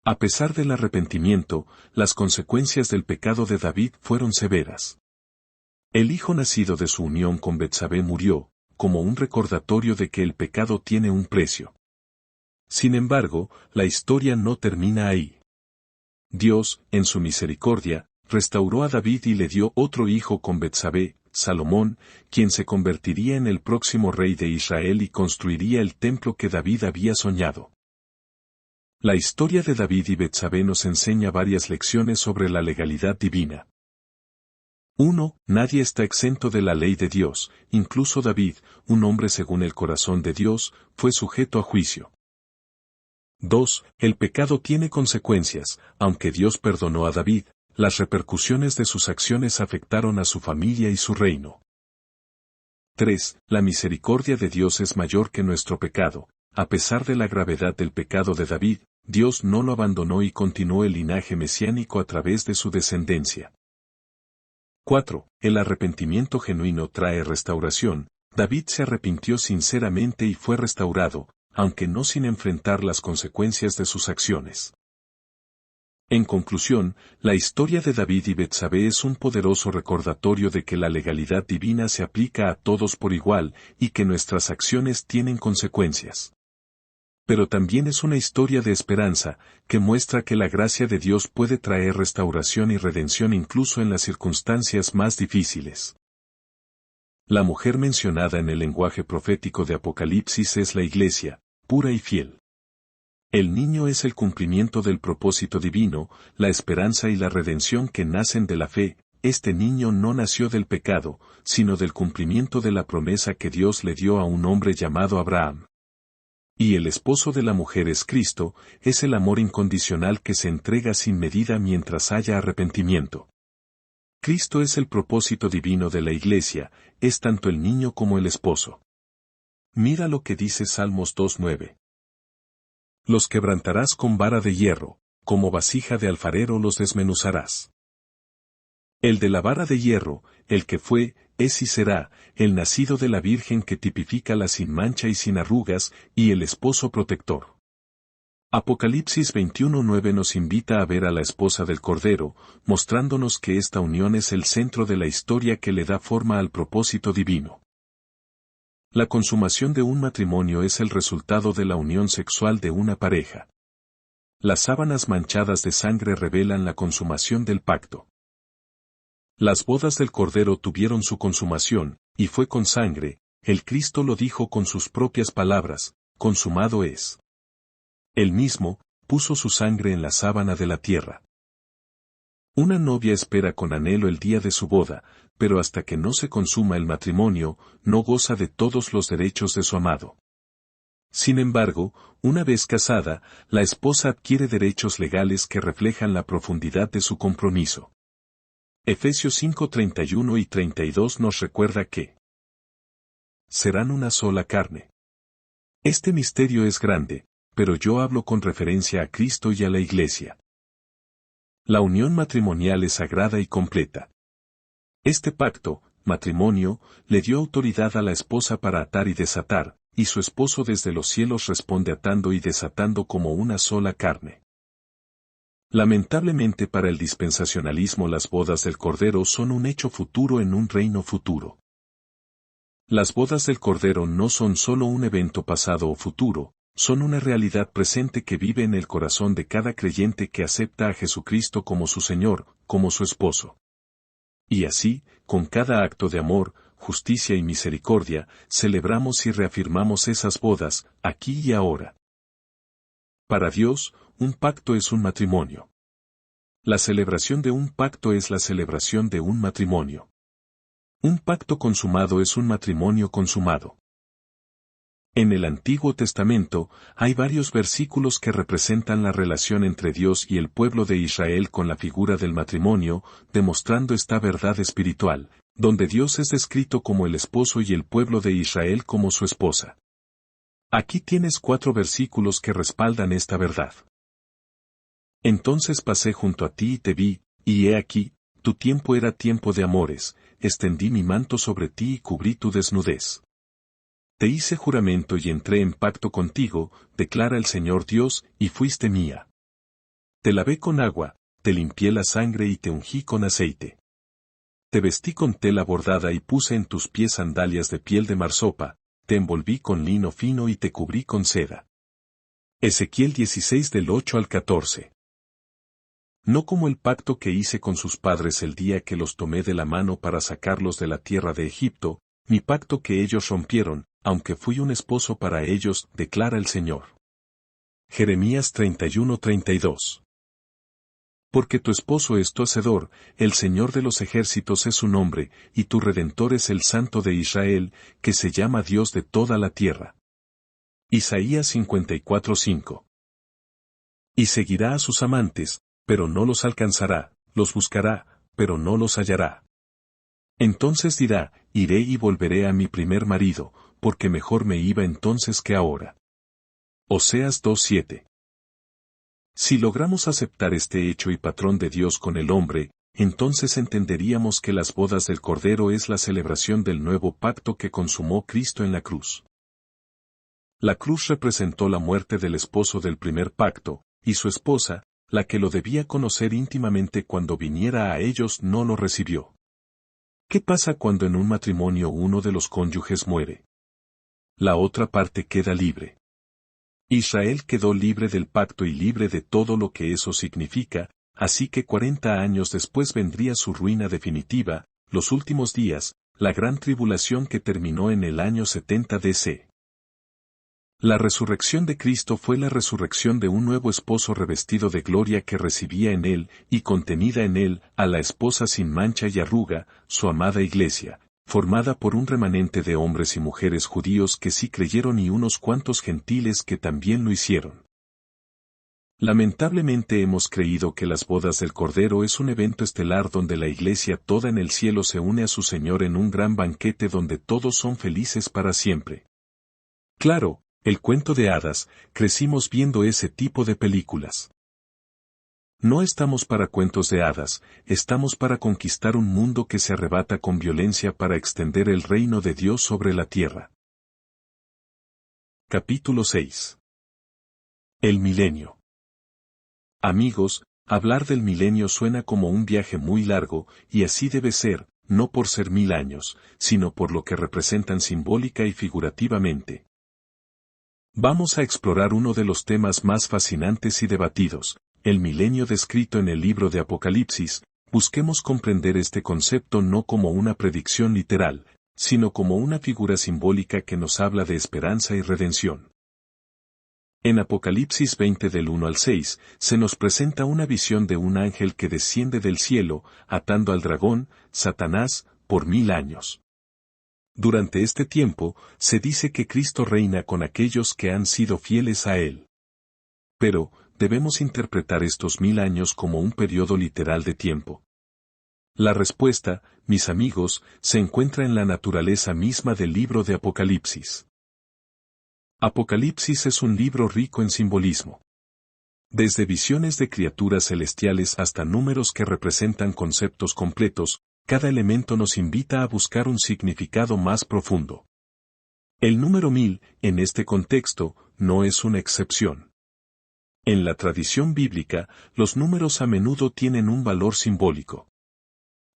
A pesar del arrepentimiento, las consecuencias del pecado de David fueron severas. El hijo nacido de su unión con Betsabé murió, como un recordatorio de que el pecado tiene un precio. Sin embargo, la historia no termina ahí. Dios, en su misericordia, restauró a David y le dio otro hijo con Betsabé, Salomón, quien se convertiría en el próximo rey de Israel y construiría el templo que David había soñado. La historia de David y Betsabé nos enseña varias lecciones sobre la legalidad divina. 1. Nadie está exento de la ley de Dios, incluso David, un hombre según el corazón de Dios, fue sujeto a juicio. 2. El pecado tiene consecuencias, aunque Dios perdonó a David, las repercusiones de sus acciones afectaron a su familia y su reino. 3. La misericordia de Dios es mayor que nuestro pecado. A pesar de la gravedad del pecado de David, Dios no lo abandonó y continuó el linaje mesiánico a través de su descendencia. 4. El arrepentimiento genuino trae restauración. David se arrepintió sinceramente y fue restaurado, aunque no sin enfrentar las consecuencias de sus acciones. En conclusión, la historia de David y Betsabé es un poderoso recordatorio de que la legalidad divina se aplica a todos por igual y que nuestras acciones tienen consecuencias. Pero también es una historia de esperanza, que muestra que la gracia de Dios puede traer restauración y redención incluso en las circunstancias más difíciles. La mujer mencionada en el lenguaje profético de Apocalipsis es la Iglesia, pura y fiel. El niño es el cumplimiento del propósito divino, la esperanza y la redención que nacen de la fe. Este niño no nació del pecado, sino del cumplimiento de la promesa que Dios le dio a un hombre llamado Abraham. Y el esposo de la mujer es Cristo, es el amor incondicional que se entrega sin medida mientras haya arrepentimiento. Cristo es el propósito divino de la Iglesia, es tanto el niño como el esposo. Mira lo que dice Salmos 2:9. Los quebrantarás con vara de hierro, como vasija de alfarero los desmenuzarás. El de la vara de hierro, el que fue, es y será, el nacido de la Virgen que tipifica la sin mancha y sin arrugas, y el esposo protector. Apocalipsis 21:9 nos invita a ver a la esposa del Cordero, mostrándonos que esta unión es el centro de la historia que le da forma al propósito divino. La consumación de un matrimonio es el resultado de la unión sexual de una pareja. Las sábanas manchadas de sangre revelan la consumación del pacto. Las bodas del Cordero tuvieron su consumación, y fue con sangre. El Cristo lo dijo con sus propias palabras: consumado es. Él mismo puso su sangre en la sábana de la tierra. Una novia espera con anhelo el día de su boda, pero hasta que no se consuma el matrimonio, no goza de todos los derechos de su amado. Sin embargo, una vez casada, la esposa adquiere derechos legales que reflejan la profundidad de su compromiso. Efesios 5:31 y 32 nos recuerda que serán una sola carne. Este misterio es grande, pero yo hablo con referencia a Cristo y a la Iglesia. La unión matrimonial es sagrada y completa. Este pacto, matrimonio, le dio autoridad a la esposa para atar y desatar, y su esposo desde los cielos responde atando y desatando como una sola carne. Lamentablemente para el dispensacionalismo las bodas del Cordero son un hecho futuro en un reino futuro. Las bodas del Cordero no son solo un evento pasado o futuro, son una realidad presente que vive en el corazón de cada creyente que acepta a Jesucristo como su Señor, como su esposo. Y así, con cada acto de amor, justicia y misericordia, celebramos y reafirmamos esas bodas, aquí y ahora. Para Dios, un pacto es un matrimonio. La celebración de un pacto es la celebración de un matrimonio. Un pacto consumado es un matrimonio consumado. En el Antiguo Testamento, hay varios versículos que representan la relación entre Dios y el pueblo de Israel con la figura del matrimonio, demostrando esta verdad espiritual, donde Dios es descrito como el esposo y el pueblo de Israel como su esposa. Aquí tienes 4 versículos que respaldan esta verdad. Entonces pasé junto a ti y te vi, y he aquí, tu tiempo era tiempo de amores, extendí mi manto sobre ti y cubrí tu desnudez. Te hice juramento y entré en pacto contigo, declara el Señor Dios, y fuiste mía. Te lavé con agua, te limpié la sangre y te ungí con aceite. Te vestí con tela bordada y puse en tus pies sandalias de piel de marsopa, te envolví con lino fino y te cubrí con seda. Ezequiel 16 del 8 al 14. No como el pacto que hice con sus padres el día que los tomé de la mano para sacarlos de la tierra de Egipto, mi pacto que ellos rompieron, aunque fui un esposo para ellos, declara el Señor. Jeremías 31:32. Porque tu esposo es tu hacedor, el Señor de los ejércitos es su nombre, y tu Redentor es el Santo de Israel, que se llama Dios de toda la tierra. Isaías 54:5. Y seguirá a sus amantes, pero no los alcanzará, los buscará, pero no los hallará. Entonces dirá, iré y volveré a mi primer marido, porque mejor me iba entonces que ahora. Oseas 2:7. Si logramos aceptar este hecho y patrón de Dios con el hombre, entonces entenderíamos que las bodas del Cordero es la celebración del nuevo pacto que consumó Cristo en la cruz. La cruz representó la muerte del esposo del primer pacto, y su esposa, la que lo debía conocer íntimamente cuando viniera a ellos, no lo recibió. ¿Qué pasa cuando en un matrimonio uno de los cónyuges muere? La otra parte queda libre. Israel quedó libre del pacto y libre de todo lo que eso significa, así que 40 años después vendría su ruina definitiva, los últimos días, la gran tribulación que terminó en el año 70 DC. La resurrección de Cristo fue la resurrección de un nuevo esposo revestido de gloria que recibía en él, y contenida en él, a la esposa sin mancha y arruga, su amada iglesia, formada por un remanente de hombres y mujeres judíos que sí creyeron y unos cuantos gentiles que también lo hicieron. Lamentablemente hemos creído que las bodas del Cordero es un evento estelar donde la iglesia toda en el cielo se une a su Señor en un gran banquete donde todos son felices para siempre. Claro, el cuento de hadas, crecimos viendo ese tipo de películas. No estamos para cuentos de hadas, estamos para conquistar un mundo que se arrebata con violencia para extender el reino de Dios sobre la tierra. Capítulo 6. El milenio. Amigos, hablar del milenio suena como un viaje muy largo, y así debe ser, no por ser 1000 años, sino por lo que representan simbólica y figurativamente. Vamos a explorar uno de los temas más fascinantes y debatidos, el milenio descrito en el libro de Apocalipsis. Busquemos comprender este concepto no como una predicción literal, sino como una figura simbólica que nos habla de esperanza y redención. En Apocalipsis 20 del 1 al 6, se nos presenta una visión de un ángel que desciende del cielo, atando al dragón, Satanás, por 1000 años. Durante este tiempo, se dice que Cristo reina con aquellos que han sido fieles a Él. Pero, ¿debemos interpretar estos 1000 años como un periodo literal de tiempo? La respuesta, mis amigos, se encuentra en la naturaleza misma del libro de Apocalipsis. Apocalipsis es un libro rico en simbolismo. Desde visiones de criaturas celestiales hasta números que representan conceptos completos, cada elemento nos invita a buscar un significado más profundo. El número 1000, en este contexto, no es una excepción. En la tradición bíblica, los números a menudo tienen un valor simbólico.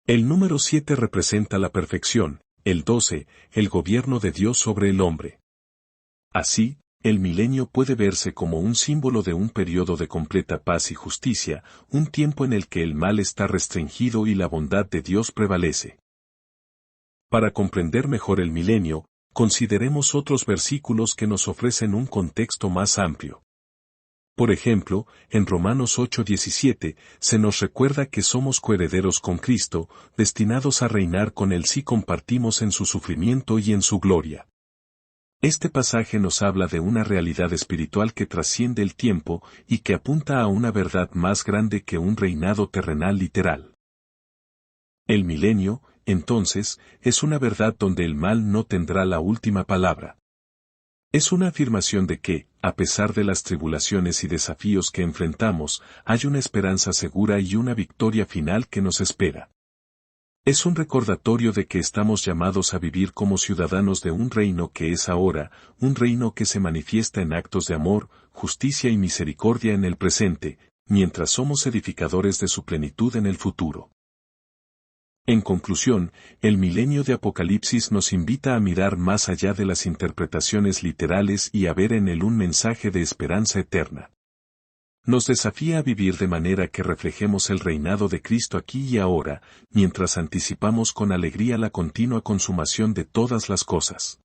El número 7 representa la perfección, el 12, el gobierno de Dios sobre el hombre. Así, el milenio puede verse como un símbolo de un periodo de completa paz y justicia, un tiempo en el que el mal está restringido y la bondad de Dios prevalece. Para comprender mejor el milenio, consideremos otros versículos que nos ofrecen un contexto más amplio. Por ejemplo, en Romanos 8:17, se nos recuerda que somos coherederos con Cristo, destinados a reinar con Él si compartimos en su sufrimiento y en su gloria. Este pasaje nos habla de una realidad espiritual que trasciende el tiempo y que apunta a una verdad más grande que un reinado terrenal literal. El milenio, entonces, es una verdad donde el mal no tendrá la última palabra. Es una afirmación de que, a pesar de las tribulaciones y desafíos que enfrentamos, hay una esperanza segura y una victoria final que nos espera. Es un recordatorio de que estamos llamados a vivir como ciudadanos de un reino que es ahora, un reino que se manifiesta en actos de amor, justicia y misericordia en el presente, mientras somos edificadores de su plenitud en el futuro. En conclusión, el milenio de Apocalipsis nos invita a mirar más allá de las interpretaciones literales y a ver en él un mensaje de esperanza eterna. Nos desafía a vivir de manera que reflejemos el reinado de Cristo aquí y ahora, mientras anticipamos con alegría la continua consumación de todas las cosas.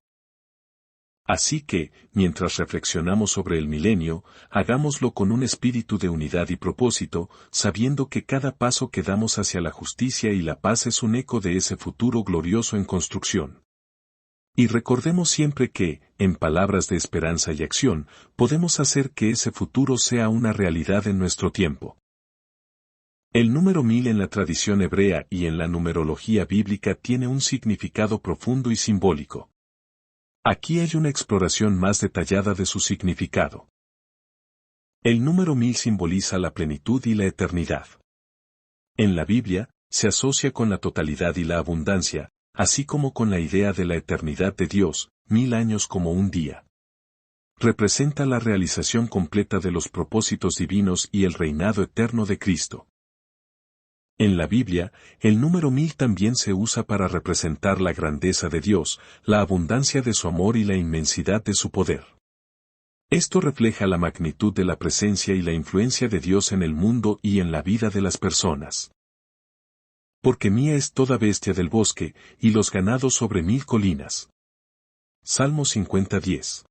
Así que, mientras reflexionamos sobre el milenio, hagámoslo con un espíritu de unidad y propósito, sabiendo que cada paso que damos hacia la justicia y la paz es un eco de ese futuro glorioso en construcción. Y recordemos siempre que, en palabras de esperanza y acción, podemos hacer que ese futuro sea una realidad en nuestro tiempo. El número 1000 en la tradición hebrea y en la numerología bíblica tiene un significado profundo y simbólico. Aquí hay una exploración más detallada de su significado. El número 1000 simboliza la plenitud y la eternidad. En la Biblia, se asocia con la totalidad y la abundancia, así como con la idea de la eternidad de Dios, 1000 años como un día. Representa la realización completa de los propósitos divinos y el reinado eterno de Cristo. En la Biblia, el número 1000 también se usa para representar la grandeza de Dios, la abundancia de su amor y la inmensidad de su poder. Esto refleja la magnitud de la presencia y la influencia de Dios en el mundo y en la vida de las personas. Porque mía es toda bestia del bosque, y los ganados sobre 1000 colinas. Salmo 50:10.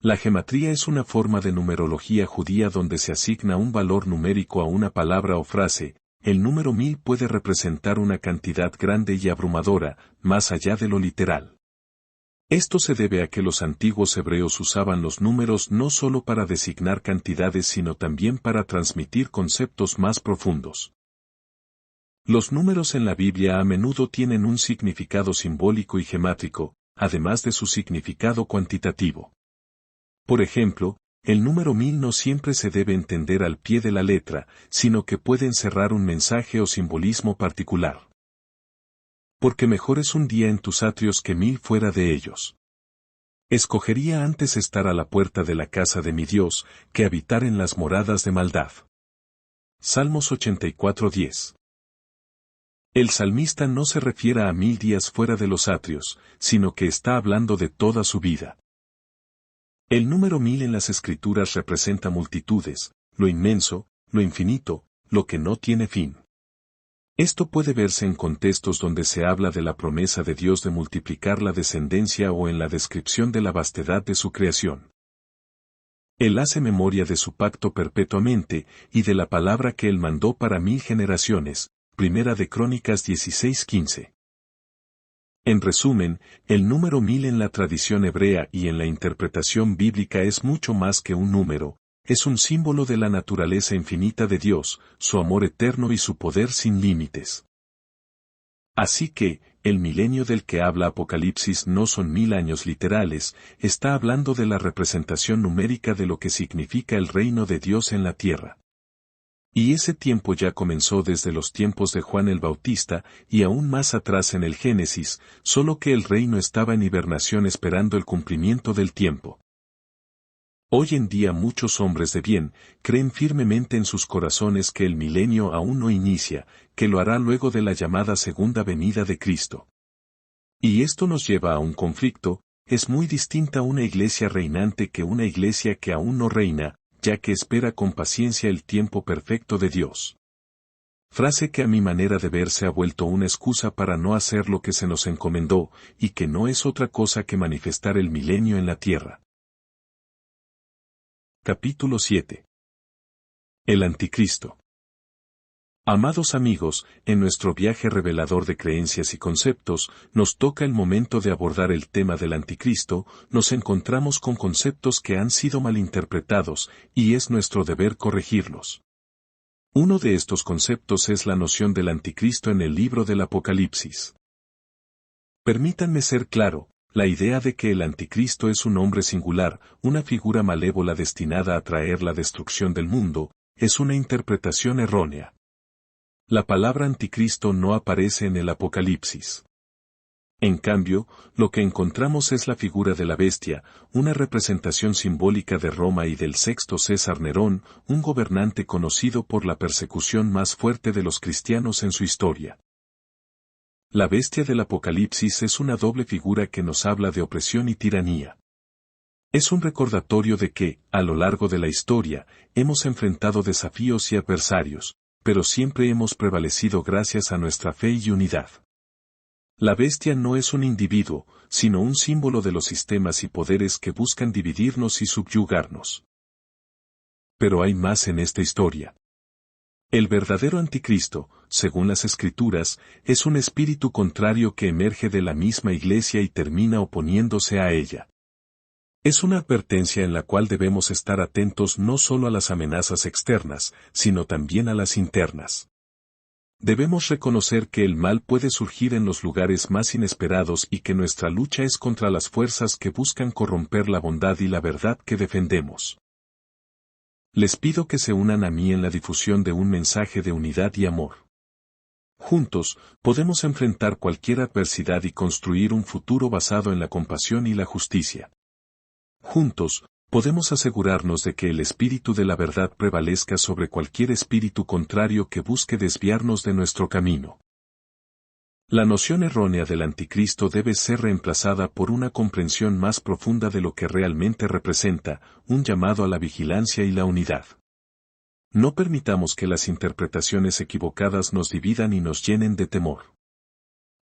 La gematría es una forma de numerología judía donde se asigna un valor numérico a una palabra o frase. El número 1000 puede representar una cantidad grande y abrumadora, más allá de lo literal. Esto se debe a que los antiguos hebreos usaban los números no solo para designar cantidades sino también para transmitir conceptos más profundos. Los números en la Biblia a menudo tienen un significado simbólico y gemátrico, además de su significado cuantitativo. Por ejemplo, el número 1000 no siempre se debe entender al pie de la letra, sino que puede encerrar un mensaje o simbolismo particular. Porque mejor es un día en tus atrios que 1000 fuera de ellos. Escogería antes estar a la puerta de la casa de mi Dios, que habitar en las moradas de maldad. Salmos 84:10. El salmista no se refiere a 1000 días fuera de los atrios, sino que está hablando de toda su vida. El número 1000 en las Escrituras representa multitudes, lo inmenso, lo infinito, lo que no tiene fin. Esto puede verse en contextos donde se habla de la promesa de Dios de multiplicar la descendencia o en la descripción de la vastedad de su creación. Él hace memoria de su pacto perpetuamente y de la palabra que Él mandó para 1000 generaciones. Primera de Crónicas 16:15. En resumen, el número 1000 en la tradición hebrea y en la interpretación bíblica es mucho más que un número, es un símbolo de la naturaleza infinita de Dios, su amor eterno y su poder sin límites. Así que, el milenio del que habla Apocalipsis no son 1000 años literales, está hablando de la representación numérica de lo que significa el reino de Dios en la tierra. Y ese tiempo ya comenzó desde los tiempos de Juan el Bautista y aún más atrás en el Génesis, solo que el reino estaba en hibernación esperando el cumplimiento del tiempo. Hoy en día muchos hombres de bien creen firmemente en sus corazones que el milenio aún no inicia, que lo hará luego de la llamada segunda venida de Cristo. Y esto nos lleva a un conflicto, es muy distinta una iglesia reinante que una iglesia que aún no reina, ya que espera con paciencia el tiempo perfecto de Dios. Frase que a mi manera de ver se ha vuelto una excusa para no hacer lo que se nos encomendó, y que no es otra cosa que manifestar el milenio en la tierra. Capítulo 7. El Anticristo. Amados amigos, en nuestro viaje revelador de creencias y conceptos, nos toca el momento de abordar el tema del Anticristo, nos encontramos con conceptos que han sido malinterpretados, y es nuestro deber corregirlos. Uno de estos conceptos es la noción del Anticristo en el libro del Apocalipsis. Permítanme ser claro, la idea de que el Anticristo es un hombre singular, una figura malévola destinada a traer la destrucción del mundo, es una interpretación errónea. La palabra anticristo no aparece en el Apocalipsis. En cambio, lo que encontramos es la figura de la bestia, una representación simbólica de Roma y del sexto César Nerón, un gobernante conocido por la persecución más fuerte de los cristianos en su historia. La bestia del Apocalipsis es una doble figura que nos habla de opresión y tiranía. Es un recordatorio de que, a lo largo de la historia, hemos enfrentado desafíos y adversarios, pero siempre hemos prevalecido gracias a nuestra fe y unidad. La bestia no es un individuo, sino un símbolo de los sistemas y poderes que buscan dividirnos y subyugarnos. Pero hay más en esta historia. El verdadero anticristo, según las Escrituras, es un espíritu contrario que emerge de la misma iglesia y termina oponiéndose a ella. Es una advertencia en la cual debemos estar atentos no solo a las amenazas externas, sino también a las internas. Debemos reconocer que el mal puede surgir en los lugares más inesperados y que nuestra lucha es contra las fuerzas que buscan corromper la bondad y la verdad que defendemos. Les pido que se unan a mí en la difusión de un mensaje de unidad y amor. Juntos, podemos enfrentar cualquier adversidad y construir un futuro basado en la compasión y la justicia. Juntos, podemos asegurarnos de que el espíritu de la verdad prevalezca sobre cualquier espíritu contrario que busque desviarnos de nuestro camino. La noción errónea del anticristo debe ser reemplazada por una comprensión más profunda de lo que realmente representa, un llamado a la vigilancia y la unidad. No permitamos que las interpretaciones equivocadas nos dividan y nos llenen de temor.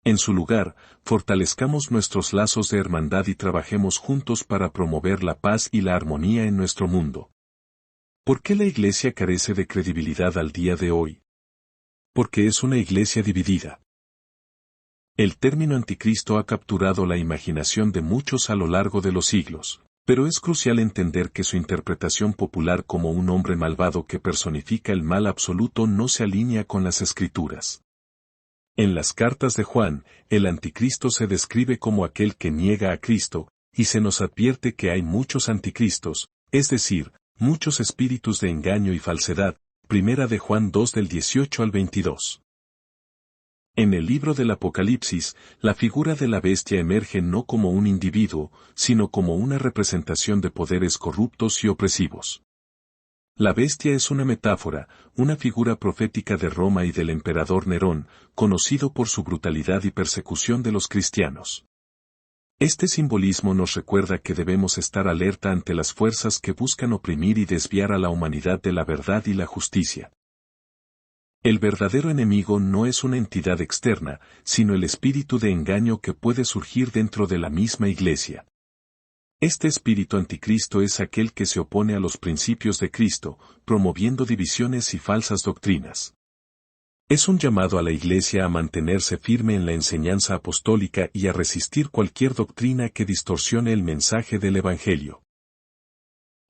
En su lugar, fortalezcamos nuestros lazos de hermandad y trabajemos juntos para promover la paz y la armonía en nuestro mundo. ¿Por qué la Iglesia carece de credibilidad al día de hoy? Porque es una Iglesia dividida. El término anticristo ha capturado la imaginación de muchos a lo largo de los siglos, pero es crucial entender que su interpretación popular como un hombre malvado que personifica el mal absoluto no se alinea con las Escrituras. En las cartas de Juan, el anticristo se describe como aquel que niega a Cristo, y se nos advierte que hay muchos anticristos, es decir, muchos espíritus de engaño y falsedad, primera de Juan 2 del 18 al 22. En el libro del Apocalipsis, la figura de la bestia emerge no como un individuo, sino como una representación de poderes corruptos y opresivos. La bestia es una metáfora, una figura profética de Roma y del emperador Nerón, conocido por su brutalidad y persecución de los cristianos. Este simbolismo nos recuerda que debemos estar alerta ante las fuerzas que buscan oprimir y desviar a la humanidad de la verdad y la justicia. El verdadero enemigo no es una entidad externa, sino el espíritu de engaño que puede surgir dentro de la misma iglesia. Este espíritu anticristo es aquel que se opone a los principios de Cristo, promoviendo divisiones y falsas doctrinas. Es un llamado a la Iglesia a mantenerse firme en la enseñanza apostólica y a resistir cualquier doctrina que distorsione el mensaje del Evangelio.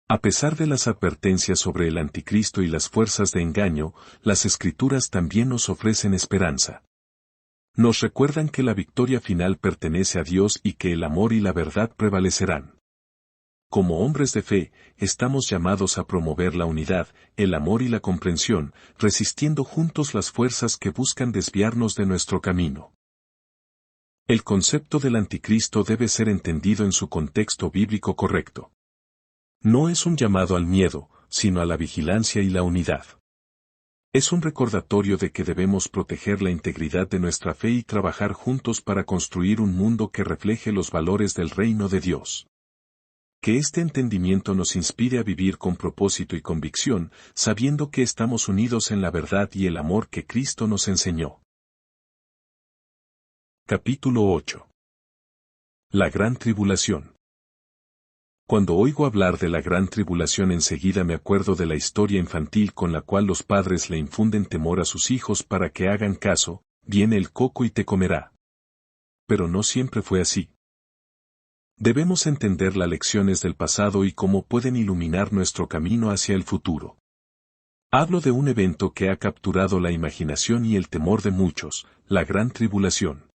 A pesar de las advertencias sobre el anticristo y las fuerzas de engaño, las Escrituras también nos ofrecen esperanza. Nos recuerdan que la victoria final pertenece a Dios y que el amor y la verdad prevalecerán. Como hombres de fe, estamos llamados a promover la unidad, el amor y la comprensión, resistiendo juntos las fuerzas que buscan desviarnos de nuestro camino. El concepto del anticristo debe ser entendido en su contexto bíblico correcto. No es un llamado al miedo, sino a la vigilancia y la unidad. Es un recordatorio de que debemos proteger la integridad de nuestra fe y trabajar juntos para construir un mundo que refleje los valores del reino de Dios. Que este entendimiento nos inspire a vivir con propósito y convicción, sabiendo que estamos unidos en la verdad y el amor que Cristo nos enseñó. Capítulo 8. La Gran Tribulación. Cuando oigo hablar de la Gran Tribulación enseguida me acuerdo de la historia infantil con la cual los padres le infunden temor a sus hijos para que hagan caso, viene el coco y te comerá. Pero no siempre fue así. Debemos entender las lecciones del pasado y cómo pueden iluminar nuestro camino hacia el futuro. Hablo de un evento que ha capturado la imaginación y el temor de muchos, la Gran Tribulación.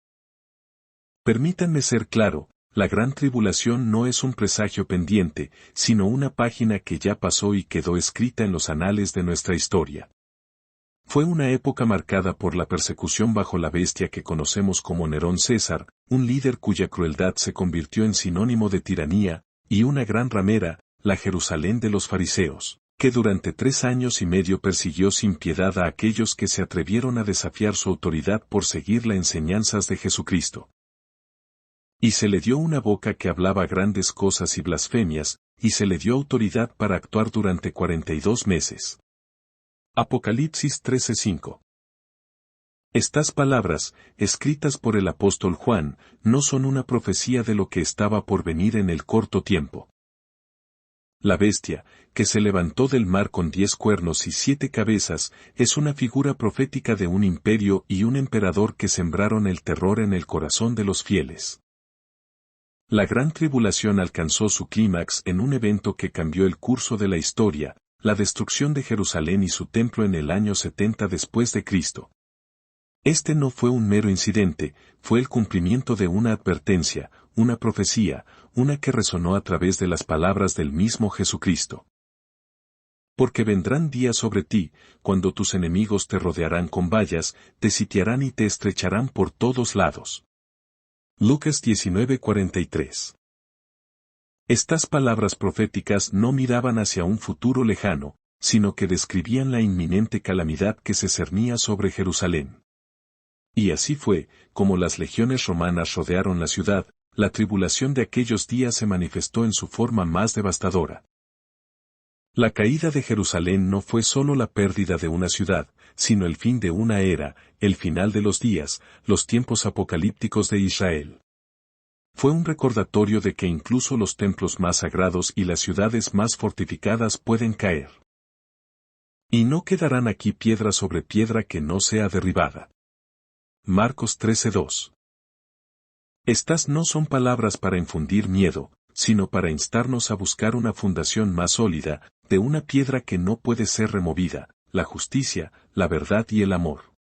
Permítanme ser claro, la Gran Tribulación no es un presagio pendiente, sino una página que ya pasó y quedó escrita en los anales de nuestra historia. Fue una época marcada por la persecución bajo la bestia que conocemos como Nerón César, un líder cuya crueldad se convirtió en sinónimo de tiranía, y una gran ramera, la Jerusalén de los fariseos, que durante 3 años y medio persiguió sin piedad a aquellos que se atrevieron a desafiar su autoridad por seguir las enseñanzas de Jesucristo. Y se le dio una boca que hablaba grandes cosas y blasfemias, y se le dio autoridad para actuar durante 42 meses. Apocalipsis 13:5. Estas palabras, escritas por el apóstol Juan, no son una profecía de lo que estaba por venir en el corto tiempo. La bestia, que se levantó del mar con 10 cuernos y 7 cabezas, es una figura profética de un imperio y un emperador que sembraron el terror en el corazón de los fieles. La Gran Tribulación alcanzó su clímax en un evento que cambió el curso de la historia, la destrucción de Jerusalén y su templo en el año 70 después de Cristo. Este no fue un mero incidente, fue el cumplimiento de una advertencia, una profecía, una que resonó a través de las palabras del mismo Jesucristo. Porque vendrán días sobre ti, cuando tus enemigos te rodearán con vallas, te sitiarán y te estrecharán por todos lados. Lucas 19:43. Estas palabras proféticas no miraban hacia un futuro lejano, sino que describían la inminente calamidad que se cernía sobre Jerusalén. Y así fue, como las legiones romanas rodearon la ciudad, la tribulación de aquellos días se manifestó en su forma más devastadora. La caída de Jerusalén no fue solo la pérdida de una ciudad, sino el fin de una era, el final de los días, los tiempos apocalípticos de Israel. Fue un recordatorio de que incluso los templos más sagrados y las ciudades más fortificadas pueden caer. Y no quedarán aquí piedra sobre piedra que no sea derribada. Marcos 13:2. Estas no son palabras para infundir miedo, sino para instarnos a buscar una fundación más sólida, de una piedra que no puede ser removida, la justicia, la verdad y el amor.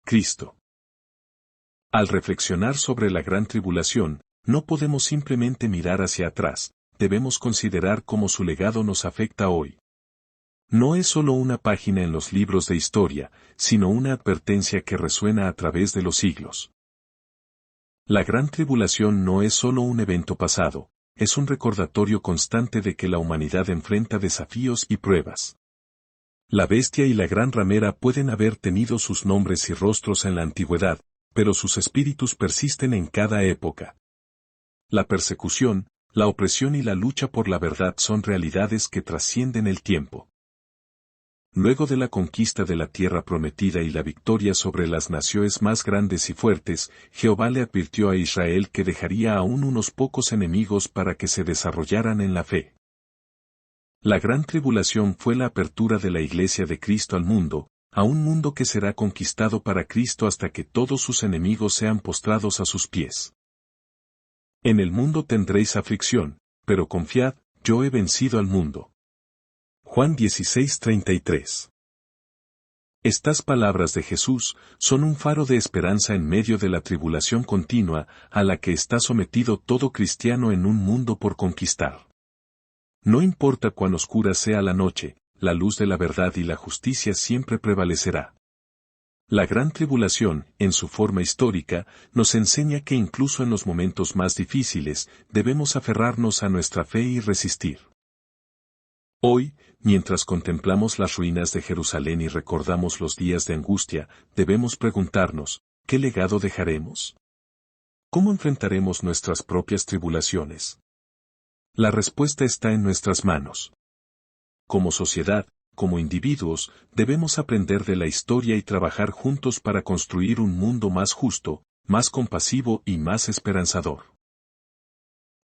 Cristo. Al reflexionar sobre la Gran Tribulación, no podemos simplemente mirar hacia atrás, debemos considerar cómo su legado nos afecta hoy. No es solo una página en los libros de historia, sino una advertencia que resuena a través de los siglos. La Gran Tribulación no es solo un evento pasado, es un recordatorio constante de que la humanidad enfrenta desafíos y pruebas. La bestia y la gran ramera pueden haber tenido sus nombres y rostros en la antigüedad, pero sus espíritus persisten en cada época. La persecución, la opresión y la lucha por la verdad son realidades que trascienden el tiempo. Luego de la conquista de la tierra prometida y la victoria sobre las naciones más grandes y fuertes, Jehová le advirtió a Israel que dejaría aún unos pocos enemigos para que se desarrollaran en la fe. La Gran Tribulación fue la apertura de la Iglesia de Cristo al mundo, a un mundo que será conquistado para Cristo hasta que todos sus enemigos sean postrados a sus pies. En el mundo tendréis aflicción, pero confiad, yo he vencido al mundo. Juan 16:33. Estas palabras de Jesús son un faro de esperanza en medio de la tribulación continua a la que está sometido todo cristiano en un mundo por conquistar. No importa cuán oscura sea la noche, la luz de la verdad y la justicia siempre prevalecerá. La gran tribulación, en su forma histórica, nos enseña que incluso en los momentos más difíciles, debemos aferrarnos a nuestra fe y resistir. Hoy, mientras contemplamos las ruinas de Jerusalén y recordamos los días de angustia, debemos preguntarnos, ¿qué legado dejaremos? ¿Cómo enfrentaremos nuestras propias tribulaciones? La respuesta está en nuestras manos. Como sociedad, como individuos, debemos aprender de la historia y trabajar juntos para construir un mundo más justo, más compasivo y más esperanzador.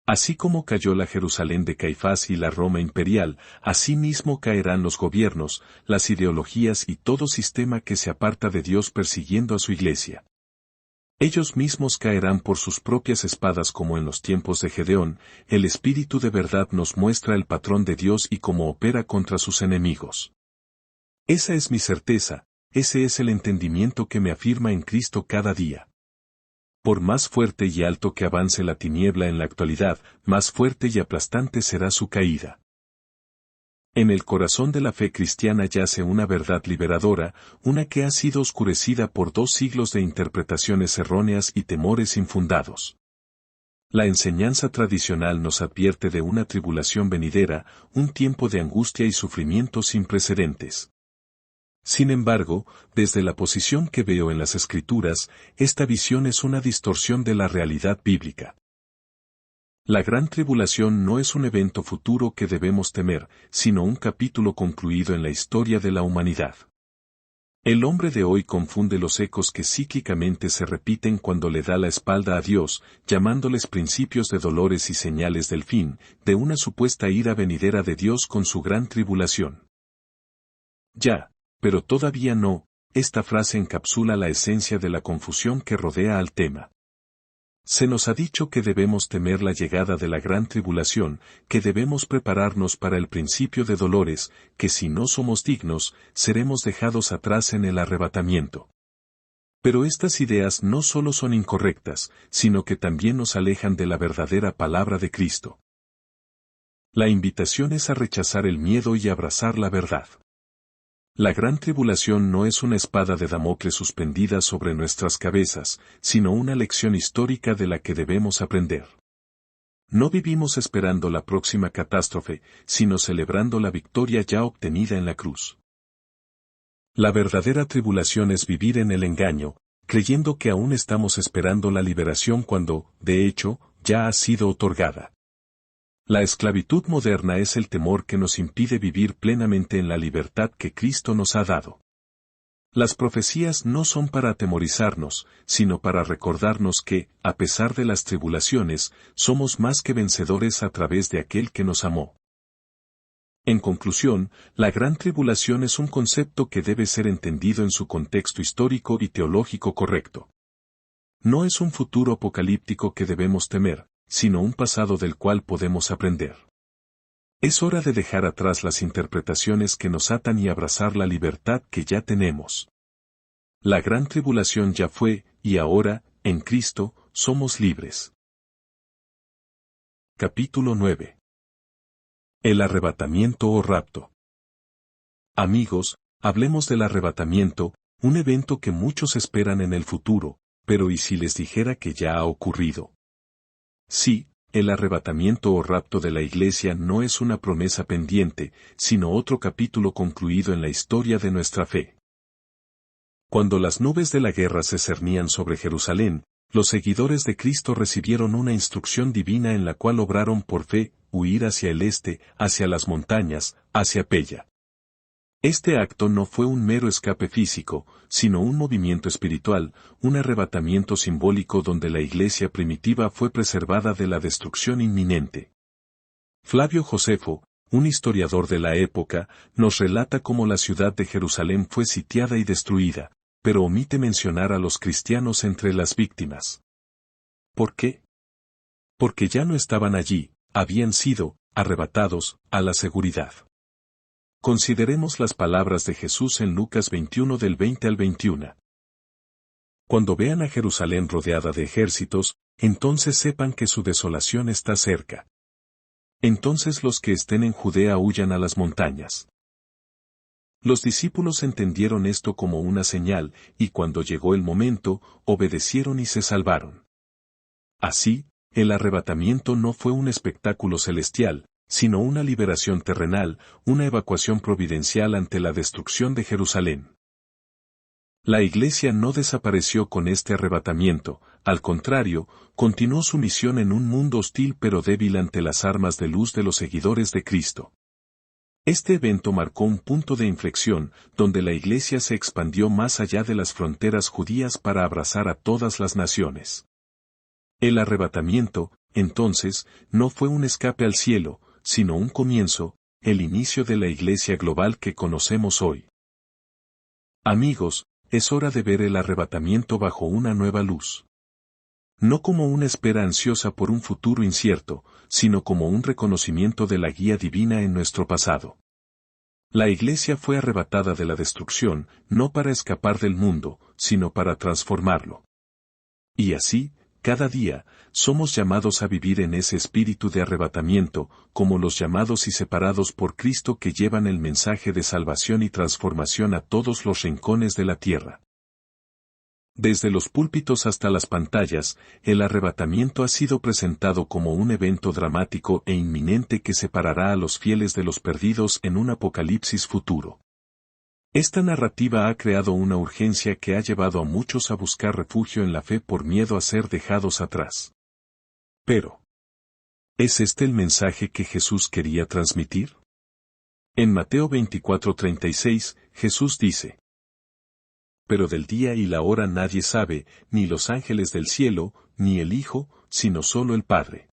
Así como cayó la Jerusalén de Caifás y la Roma imperial, así mismo caerán los gobiernos, las ideologías y todo sistema que se aparta de Dios persiguiendo a su iglesia. Ellos mismos caerán por sus propias espadas como en los tiempos de Gedeón. El Espíritu de verdad nos muestra el patrón de Dios y cómo opera contra sus enemigos. Esa es mi certeza, ese es el entendimiento que me afirma en Cristo cada día. Por más fuerte y alto que avance la tiniebla en la actualidad, más fuerte y aplastante será su caída. En el corazón de la fe cristiana yace una verdad liberadora, una que ha sido oscurecida por 2 siglos de interpretaciones erróneas y temores infundados. La enseñanza tradicional nos advierte de una tribulación venidera, un tiempo de angustia y sufrimiento sin precedentes. Sin embargo, desde la posición que veo en las Escrituras, esta visión es una distorsión de la realidad bíblica. La gran tribulación no es un evento futuro que debemos temer, sino un capítulo concluido en la historia de la humanidad. El hombre de hoy confunde los ecos que cíclicamente se repiten cuando le da la espalda a Dios, llamándoles principios de dolores y señales del fin, de una supuesta ira venidera de Dios con su gran tribulación. Ya, pero todavía no, esta frase encapsula la esencia de la confusión que rodea al tema. Se nos ha dicho que debemos temer la llegada de la gran tribulación, que debemos prepararnos para el principio de dolores, que si no somos dignos, seremos dejados atrás en el arrebatamiento. Pero estas ideas no solo son incorrectas, sino que también nos alejan de la verdadera palabra de Cristo. La invitación es a rechazar el miedo y abrazar la verdad. La gran tribulación no es una espada de Damocles suspendida sobre nuestras cabezas, sino una lección histórica de la que debemos aprender. No vivimos esperando la próxima catástrofe, sino celebrando la victoria ya obtenida en la cruz. La verdadera tribulación es vivir en el engaño, creyendo que aún estamos esperando la liberación cuando, de hecho, ya ha sido otorgada. La esclavitud moderna es el temor que nos impide vivir plenamente en la libertad que Cristo nos ha dado. Las profecías no son para atemorizarnos, sino para recordarnos que, a pesar de las tribulaciones, somos más que vencedores a través de aquel que nos amó. En conclusión, la gran tribulación es un concepto que debe ser entendido en su contexto histórico y teológico correcto. No es un futuro apocalíptico que debemos temer, sino un pasado del cual podemos aprender. Es hora de dejar atrás las interpretaciones que nos atan y abrazar la libertad que ya tenemos. La gran tribulación ya fue, y ahora, en Cristo, somos libres. Capítulo 9. El arrebatamiento o rapto. Amigos, hablemos del arrebatamiento, un evento que muchos esperan en el futuro, pero ¿y si les dijera que ya ha ocurrido? Sí, el arrebatamiento o rapto de la Iglesia no es una promesa pendiente, sino otro capítulo concluido en la historia de nuestra fe. Cuando las nubes de la guerra se cernían sobre Jerusalén, los seguidores de Cristo recibieron una instrucción divina en la cual obraron por fe, huir hacia el este, hacia las montañas, hacia Pella. Este acto no fue un mero escape físico, sino un movimiento espiritual, un arrebatamiento simbólico donde la iglesia primitiva fue preservada de la destrucción inminente. Flavio Josefo, un historiador de la época, nos relata cómo la ciudad de Jerusalén fue sitiada y destruida, pero omite mencionar a los cristianos entre las víctimas. ¿Por qué? Porque ya no estaban allí, habían sido arrebatados a la seguridad. Consideremos las palabras de Jesús en Lucas 21 del 20 al 21. Cuando vean a Jerusalén rodeada de ejércitos, entonces sepan que su desolación está cerca. Entonces los que estén en Judea huyan a las montañas. Los discípulos entendieron esto como una señal, y cuando llegó el momento, obedecieron y se salvaron. Así, el arrebatamiento no fue un espectáculo celestial, sino una liberación terrenal, una evacuación providencial ante la destrucción de Jerusalén. La Iglesia no desapareció con este arrebatamiento, al contrario, continuó su misión en un mundo hostil pero débil ante las armas de luz de los seguidores de Cristo. Este evento marcó un punto de inflexión, donde la Iglesia se expandió más allá de las fronteras judías para abrazar a todas las naciones. El arrebatamiento, entonces, no fue un escape al cielo, sino un comienzo, el inicio de la Iglesia global que conocemos hoy. Amigos, es hora de ver el arrebatamiento bajo una nueva luz. No como una espera ansiosa por un futuro incierto, sino como un reconocimiento de la guía divina en nuestro pasado. La Iglesia fue arrebatada de la destrucción, no para escapar del mundo, sino para transformarlo. Y así, cada día, somos llamados a vivir en ese espíritu de arrebatamiento, como los llamados y separados por Cristo que llevan el mensaje de salvación y transformación a todos los rincones de la tierra. Desde los púlpitos hasta las pantallas, el arrebatamiento ha sido presentado como un evento dramático e inminente que separará a los fieles de los perdidos en un apocalipsis futuro. Esta narrativa ha creado una urgencia que ha llevado a muchos a buscar refugio en la fe por miedo a ser dejados atrás. Pero, ¿es este el mensaje que Jesús quería transmitir? En Mateo 24:36, Jesús dice: pero del día y la hora nadie sabe, ni los ángeles del cielo, ni el Hijo, sino solo el Padre.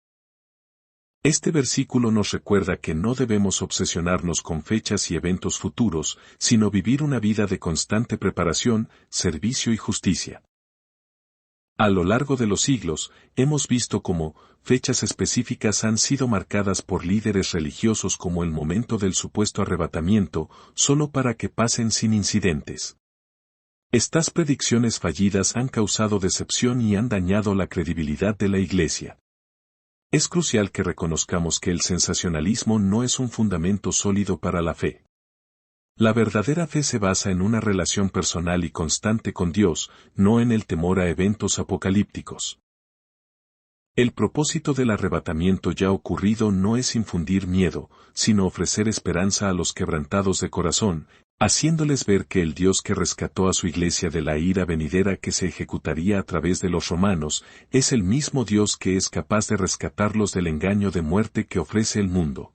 Este versículo nos recuerda que no debemos obsesionarnos con fechas y eventos futuros, sino vivir una vida de constante preparación, servicio y justicia. A lo largo de los siglos, hemos visto cómo fechas específicas han sido marcadas por líderes religiosos como el momento del supuesto arrebatamiento, solo para que pasen sin incidentes. Estas predicciones fallidas han causado decepción y han dañado la credibilidad de la Iglesia. Es crucial que reconozcamos que el sensacionalismo no es un fundamento sólido para la fe. La verdadera fe se basa en una relación personal y constante con Dios, no en el temor a eventos apocalípticos. El propósito del arrebatamiento ya ocurrido no es infundir miedo, sino ofrecer esperanza a los quebrantados de corazón, haciéndoles ver que el Dios que rescató a su Iglesia de la ira venidera que se ejecutaría a través de los romanos, es el mismo Dios que es capaz de rescatarlos del engaño de muerte que ofrece el mundo.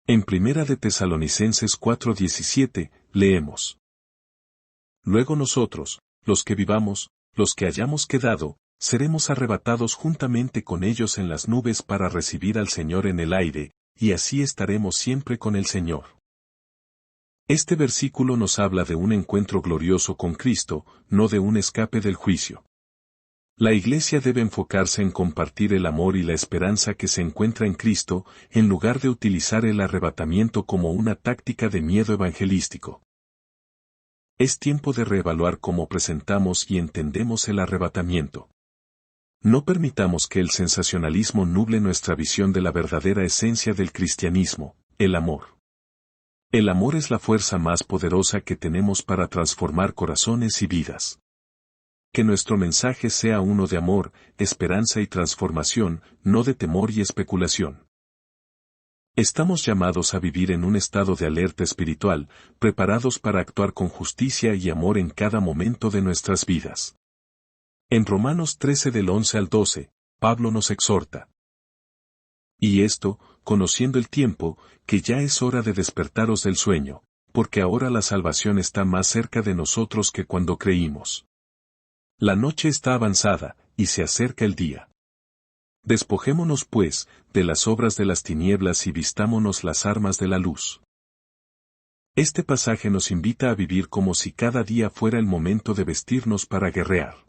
En Primera de Tesalonicenses 4:17, leemos: luego nosotros, los que vivamos, los que hayamos quedado, seremos arrebatados juntamente con ellos en las nubes para recibir al Señor en el aire, y así estaremos siempre con el Señor. Este versículo nos habla de un encuentro glorioso con Cristo, no de un escape del juicio. La Iglesia debe enfocarse en compartir el amor y la esperanza que se encuentra en Cristo, en lugar de utilizar el arrebatamiento como una táctica de miedo evangelístico. Es tiempo de reevaluar cómo presentamos y entendemos el arrebatamiento. No permitamos que el sensacionalismo nuble nuestra visión de la verdadera esencia del cristianismo, el amor. El amor es la fuerza más poderosa que tenemos para transformar corazones y vidas. Que nuestro mensaje sea uno de amor, esperanza y transformación, no de temor y especulación. Estamos llamados a vivir en un estado de alerta espiritual, preparados para actuar con justicia y amor en cada momento de nuestras vidas. En Romanos 13 del 11 al 12, Pablo nos exhorta: y esto, conociendo el tiempo, que ya es hora de despertaros del sueño, porque ahora la salvación está más cerca de nosotros que cuando creímos. La noche está avanzada, y se acerca el día. Despojémonos, pues, de las obras de las tinieblas y vistámonos las armas de la luz. Este pasaje nos invita a vivir como si cada día fuera el momento de vestirnos para guerrear.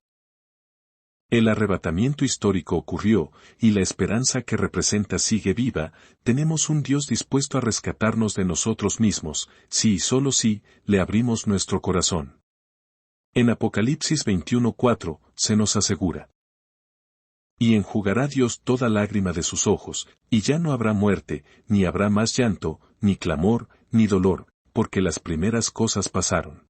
El arrebatamiento histórico ocurrió, y la esperanza que representa sigue viva. Tenemos un Dios dispuesto a rescatarnos de nosotros mismos, si y solo si, le abrimos nuestro corazón. En Apocalipsis 21:4, se nos asegura: y enjugará Dios toda lágrima de sus ojos, y ya no habrá muerte, ni habrá más llanto, ni clamor, ni dolor, porque las primeras cosas pasaron.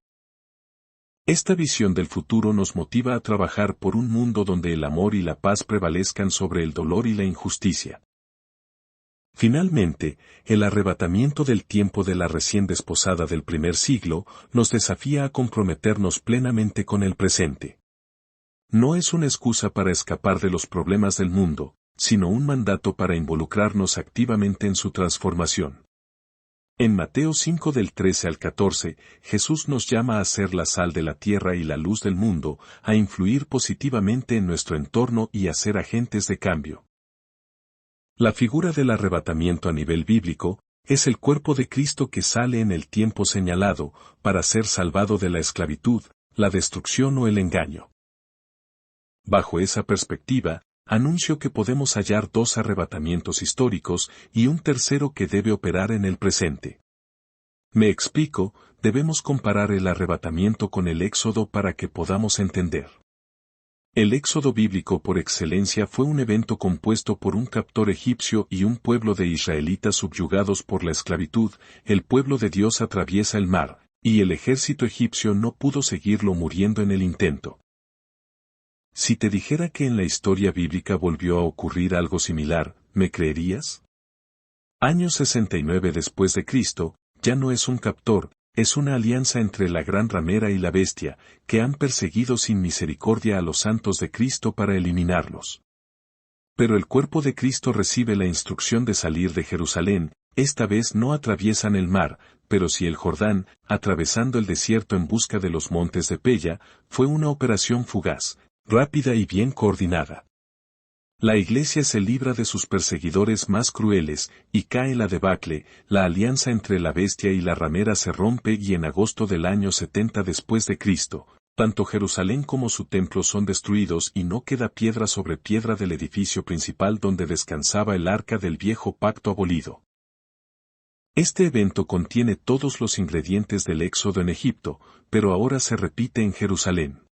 Esta visión del futuro nos motiva a trabajar por un mundo donde el amor y la paz prevalezcan sobre el dolor y la injusticia. Finalmente, el arrebatamiento del tiempo de la recién desposada del primer siglo nos desafía a comprometernos plenamente con el presente. No es una excusa para escapar de los problemas del mundo, sino un mandato para involucrarnos activamente en su transformación. En Mateo 5 del 13 al 14, Jesús nos llama a ser la sal de la tierra y la luz del mundo, a influir positivamente en nuestro entorno y a ser agentes de cambio. La figura del arrebatamiento a nivel bíblico es el cuerpo de Cristo que sale en el tiempo señalado para ser salvado de la esclavitud, la destrucción o el engaño. Bajo esa perspectiva, anuncio que podemos hallar dos arrebatamientos históricos y un tercero que debe operar en el presente. Me explico, debemos comparar el arrebatamiento con el éxodo para que podamos entender. El éxodo bíblico por excelencia fue un evento compuesto por un captor egipcio y un pueblo de israelitas subyugados por la esclavitud. El pueblo de Dios atraviesa el mar, y el ejército egipcio no pudo seguirlo muriendo en el intento. Si te dijera que en la historia bíblica volvió a ocurrir algo similar, ¿me creerías? Año 69 después de Cristo, ya no es un captor, es una alianza entre la gran ramera y la bestia, que han perseguido sin misericordia a los santos de Cristo para eliminarlos. Pero el cuerpo de Cristo recibe la instrucción de salir de Jerusalén. Esta vez no atraviesan el mar, pero sí el Jordán, atravesando el desierto en busca de los montes de Pella. Fue una operación fugaz, rápida y bien coordinada. La Iglesia se libra de sus perseguidores más crueles, y cae la debacle. La alianza entre la bestia y la ramera se rompe y en agosto del año 70 después de Cristo, tanto Jerusalén como su templo son destruidos y no queda piedra sobre piedra del edificio principal donde descansaba el arca del viejo pacto abolido. Este evento contiene todos los ingredientes del éxodo en Egipto, pero ahora se repite en Jerusalén.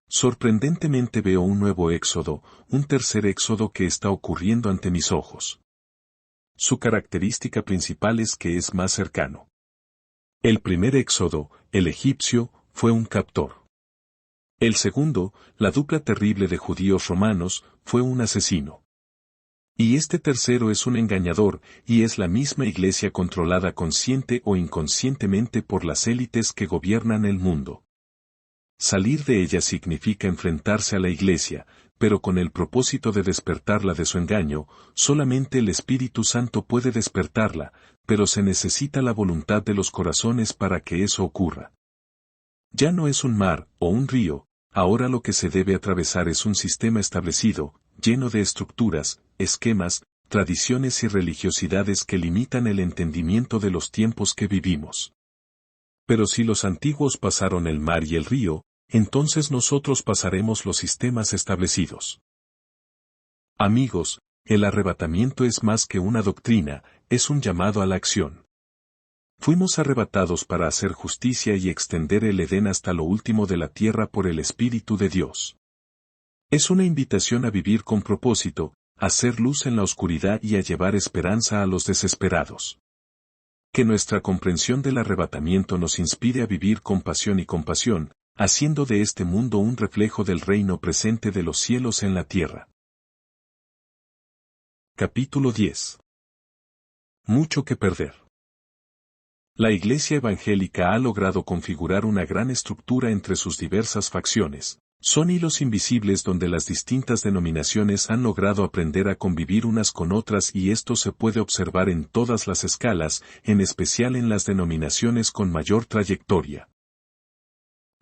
Sorprendentemente veo un nuevo éxodo, un tercer éxodo que está ocurriendo ante mis ojos. Su característica principal es que es más cercano. El primer éxodo, el egipcio, fue un captor. El segundo, la dupla terrible de judíos romanos, fue un asesino. Y este tercero es un engañador, y es la misma Iglesia controlada consciente o inconscientemente por las élites que gobiernan el mundo. Salir de ella significa enfrentarse a la Iglesia, pero con el propósito de despertarla de su engaño. Solamente el Espíritu Santo puede despertarla, pero se necesita la voluntad de los corazones para que eso ocurra. Ya no es un mar o un río, ahora lo que se debe atravesar es un sistema establecido, lleno de estructuras, esquemas, tradiciones y religiosidades que limitan el entendimiento de los tiempos que vivimos. Pero si los antiguos pasaron el mar y el río, entonces nosotros pasaremos los sistemas establecidos. Amigos, el arrebatamiento es más que una doctrina, es un llamado a la acción. Fuimos arrebatados para hacer justicia y extender el Edén hasta lo último de la tierra por el Espíritu de Dios. Es una invitación a vivir con propósito, a hacer luz en la oscuridad y a llevar esperanza a los desesperados. Que nuestra comprensión del arrebatamiento nos inspire a vivir con pasión y compasión, haciendo de este mundo un reflejo del reino presente de los cielos en la tierra. Capítulo 10. Mucho que perder. La Iglesia evangélica ha logrado configurar una gran estructura entre sus diversas facciones. Son hilos invisibles donde las distintas denominaciones han logrado aprender a convivir unas con otras, y esto se puede observar en todas las escalas, en especial en las denominaciones con mayor trayectoria.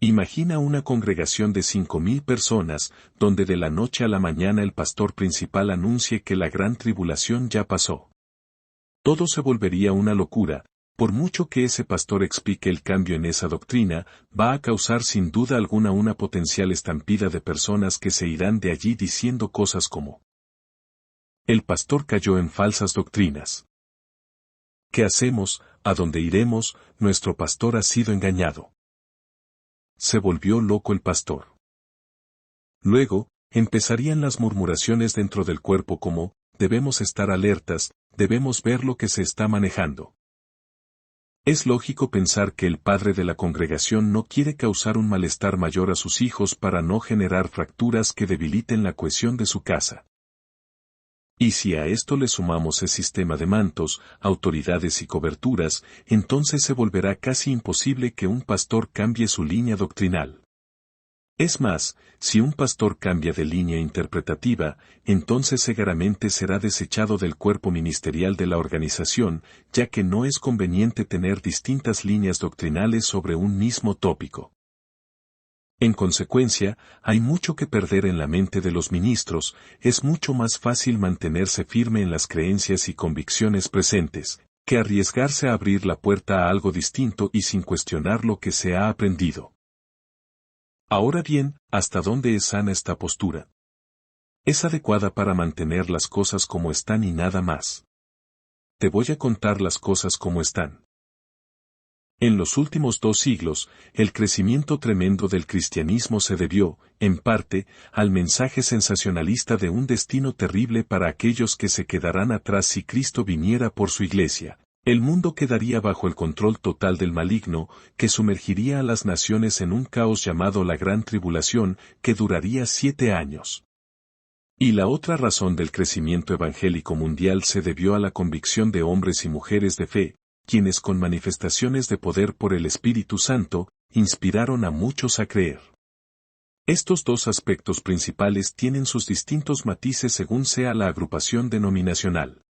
Imagina una congregación de 5.000 personas, donde de la noche a la mañana el pastor principal anuncie que la gran tribulación ya pasó. Todo se volvería una locura. Por mucho que ese pastor explique el cambio en esa doctrina, va a causar sin duda alguna una potencial estampida de personas que se irán de allí diciendo cosas como: el pastor cayó en falsas doctrinas. ¿Qué hacemos? ¿A dónde iremos? Nuestro pastor ha sido engañado. Se volvió loco el pastor. Luego, empezarían las murmuraciones dentro del cuerpo como: debemos estar alertas, debemos ver lo que se está manejando. Es lógico pensar que el padre de la congregación no quiere causar un malestar mayor a sus hijos para no generar fracturas que debiliten la cohesión de su casa. Y si a esto le sumamos el sistema de mantos, autoridades y coberturas, entonces se volverá casi imposible que un pastor cambie su línea doctrinal. Es más, si un pastor cambia de línea interpretativa, entonces seguramente será desechado del cuerpo ministerial de la organización, ya que no es conveniente tener distintas líneas doctrinales sobre un mismo tópico. En consecuencia, hay mucho que perder en la mente de los ministros. Es mucho más fácil mantenerse firme en las creencias y convicciones presentes, que arriesgarse a abrir la puerta a algo distinto y sin cuestionar lo que se ha aprendido. Ahora bien, ¿hasta dónde es sana esta postura? Es adecuada para mantener las cosas como están y nada más. Te voy a contar las cosas como están. En los últimos 2 siglos, el crecimiento tremendo del cristianismo se debió, en parte, al mensaje sensacionalista de un destino terrible para aquellos que se quedarán atrás si Cristo viniera por su iglesia. El mundo quedaría bajo el control total del maligno, que sumergiría a las naciones en un caos llamado la Gran Tribulación, que duraría 7 años. Y la otra razón del crecimiento evangélico mundial se debió a la convicción de hombres y mujeres de fe, quienes con manifestaciones de poder por el Espíritu Santo, inspiraron a muchos a creer. Estos 2 aspectos principales tienen sus distintos matices según sea la agrupación denominacional.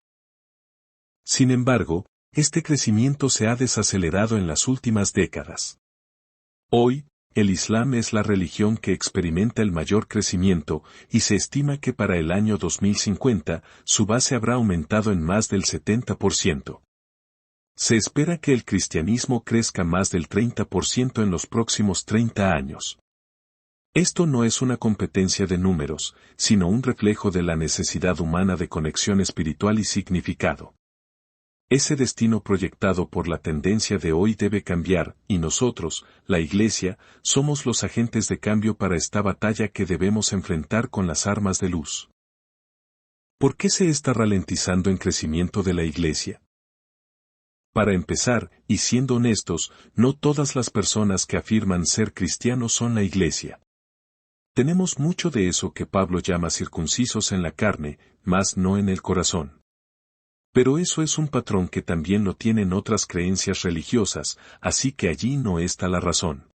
Sin embargo, este crecimiento se ha desacelerado en las últimas décadas. Hoy, el Islam es la religión que experimenta el mayor crecimiento, y se estima que para el año 2050, su base habrá aumentado en más del 70%. Se espera que el cristianismo crezca más del 30% en los próximos 30 años. Esto no es una competencia de números, sino un reflejo de la necesidad humana de conexión espiritual y significado. Ese destino proyectado por la tendencia de hoy debe cambiar, y nosotros, la Iglesia, somos los agentes de cambio para esta batalla que debemos enfrentar con las armas de luz. ¿Por qué se está ralentizando el crecimiento de la Iglesia? Para empezar, y siendo honestos, no todas las personas que afirman ser cristianos son la Iglesia. Tenemos mucho de eso que Pablo llama circuncisos en la carne, mas no en el corazón. Pero eso es un patrón que también lo tienen otras creencias religiosas, así que allí no está la razón.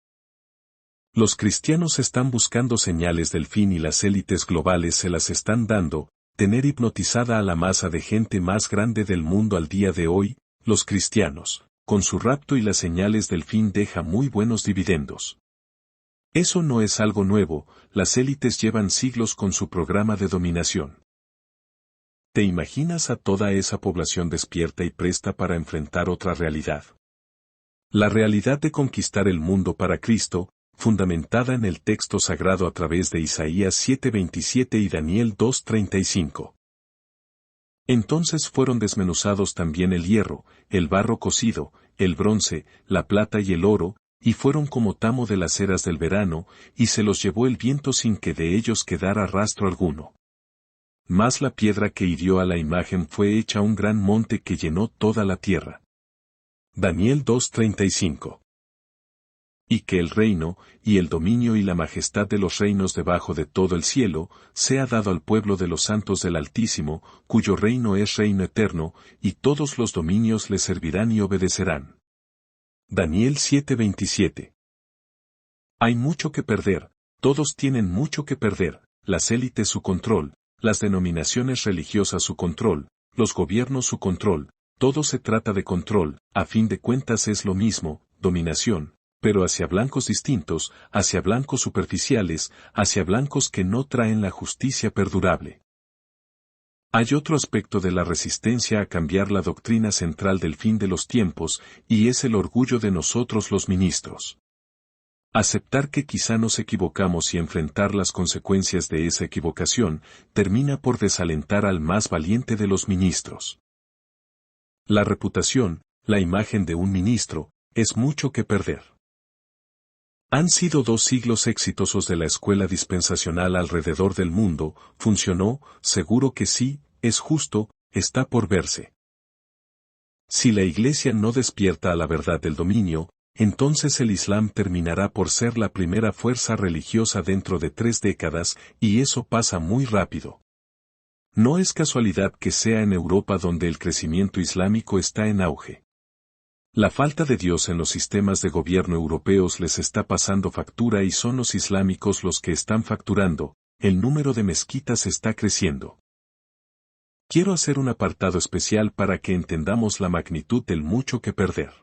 Los cristianos están buscando señales del fin y las élites globales se las están dando, tener hipnotizada a la masa de gente más grande del mundo al día de hoy, los cristianos, con su rapto y las señales del fin deja muy buenos dividendos. Eso no es algo nuevo, las élites llevan siglos con su programa de dominación. ¿Te imaginas a toda esa población despierta y presta para enfrentar otra realidad? La realidad de conquistar el mundo para Cristo, fundamentada en el texto sagrado a través de Isaías 7:27 y Daniel 2:35. Entonces fueron desmenuzados también el hierro, el barro cocido, el bronce, la plata y el oro, y fueron como tamo de las eras del verano, y se los llevó el viento sin que de ellos quedara rastro alguno. Mas la piedra que hirió a la imagen fue hecha un gran monte que llenó toda la tierra. Daniel 2:35. Y que el reino, y el dominio y la majestad de los reinos debajo de todo el cielo, sea dado al pueblo de los santos del Altísimo, cuyo reino es reino eterno, y todos los dominios le servirán y obedecerán. Daniel 7:27. Hay mucho que perder, todos tienen mucho que perder, las élites su control, las denominaciones religiosas su control, los gobiernos su control, todo se trata de control, a fin de cuentas es lo mismo, dominación, pero hacia blancos distintos, hacia blancos superficiales, hacia blancos que no traen la justicia perdurable. Hay otro aspecto de la resistencia a cambiar la doctrina central del fin de los tiempos, y es el orgullo de nosotros los ministros. Aceptar que quizá nos equivocamos y enfrentar las consecuencias de esa equivocación, termina por desalentar al más valiente de los ministros. La reputación, la imagen de un ministro, es mucho que perder. Han sido 2 siglos exitosos de la escuela dispensacional alrededor del mundo, funcionó, seguro que sí, es justo, está por verse. Si la Iglesia no despierta a la verdad del dominio, entonces el Islam terminará por ser la primera fuerza religiosa dentro de 3 décadas, y eso pasa muy rápido. No es casualidad que sea en Europa donde el crecimiento islámico está en auge. La falta de Dios en los sistemas de gobierno europeos les está pasando factura y son los islámicos los que están facturando, el número de mezquitas está creciendo. Quiero hacer un apartado especial para que entendamos la magnitud del mucho que perder.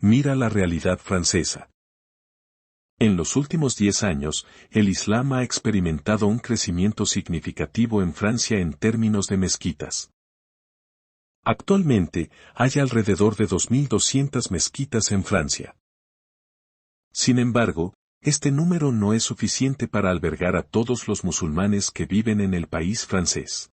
Mira la realidad francesa. En los últimos 10 años, el Islam ha experimentado un crecimiento significativo en Francia en términos de mezquitas. Actualmente, hay alrededor de 2.200 mezquitas en Francia. Sin embargo, este número no es suficiente para albergar a todos los musulmanes que viven en el país francés.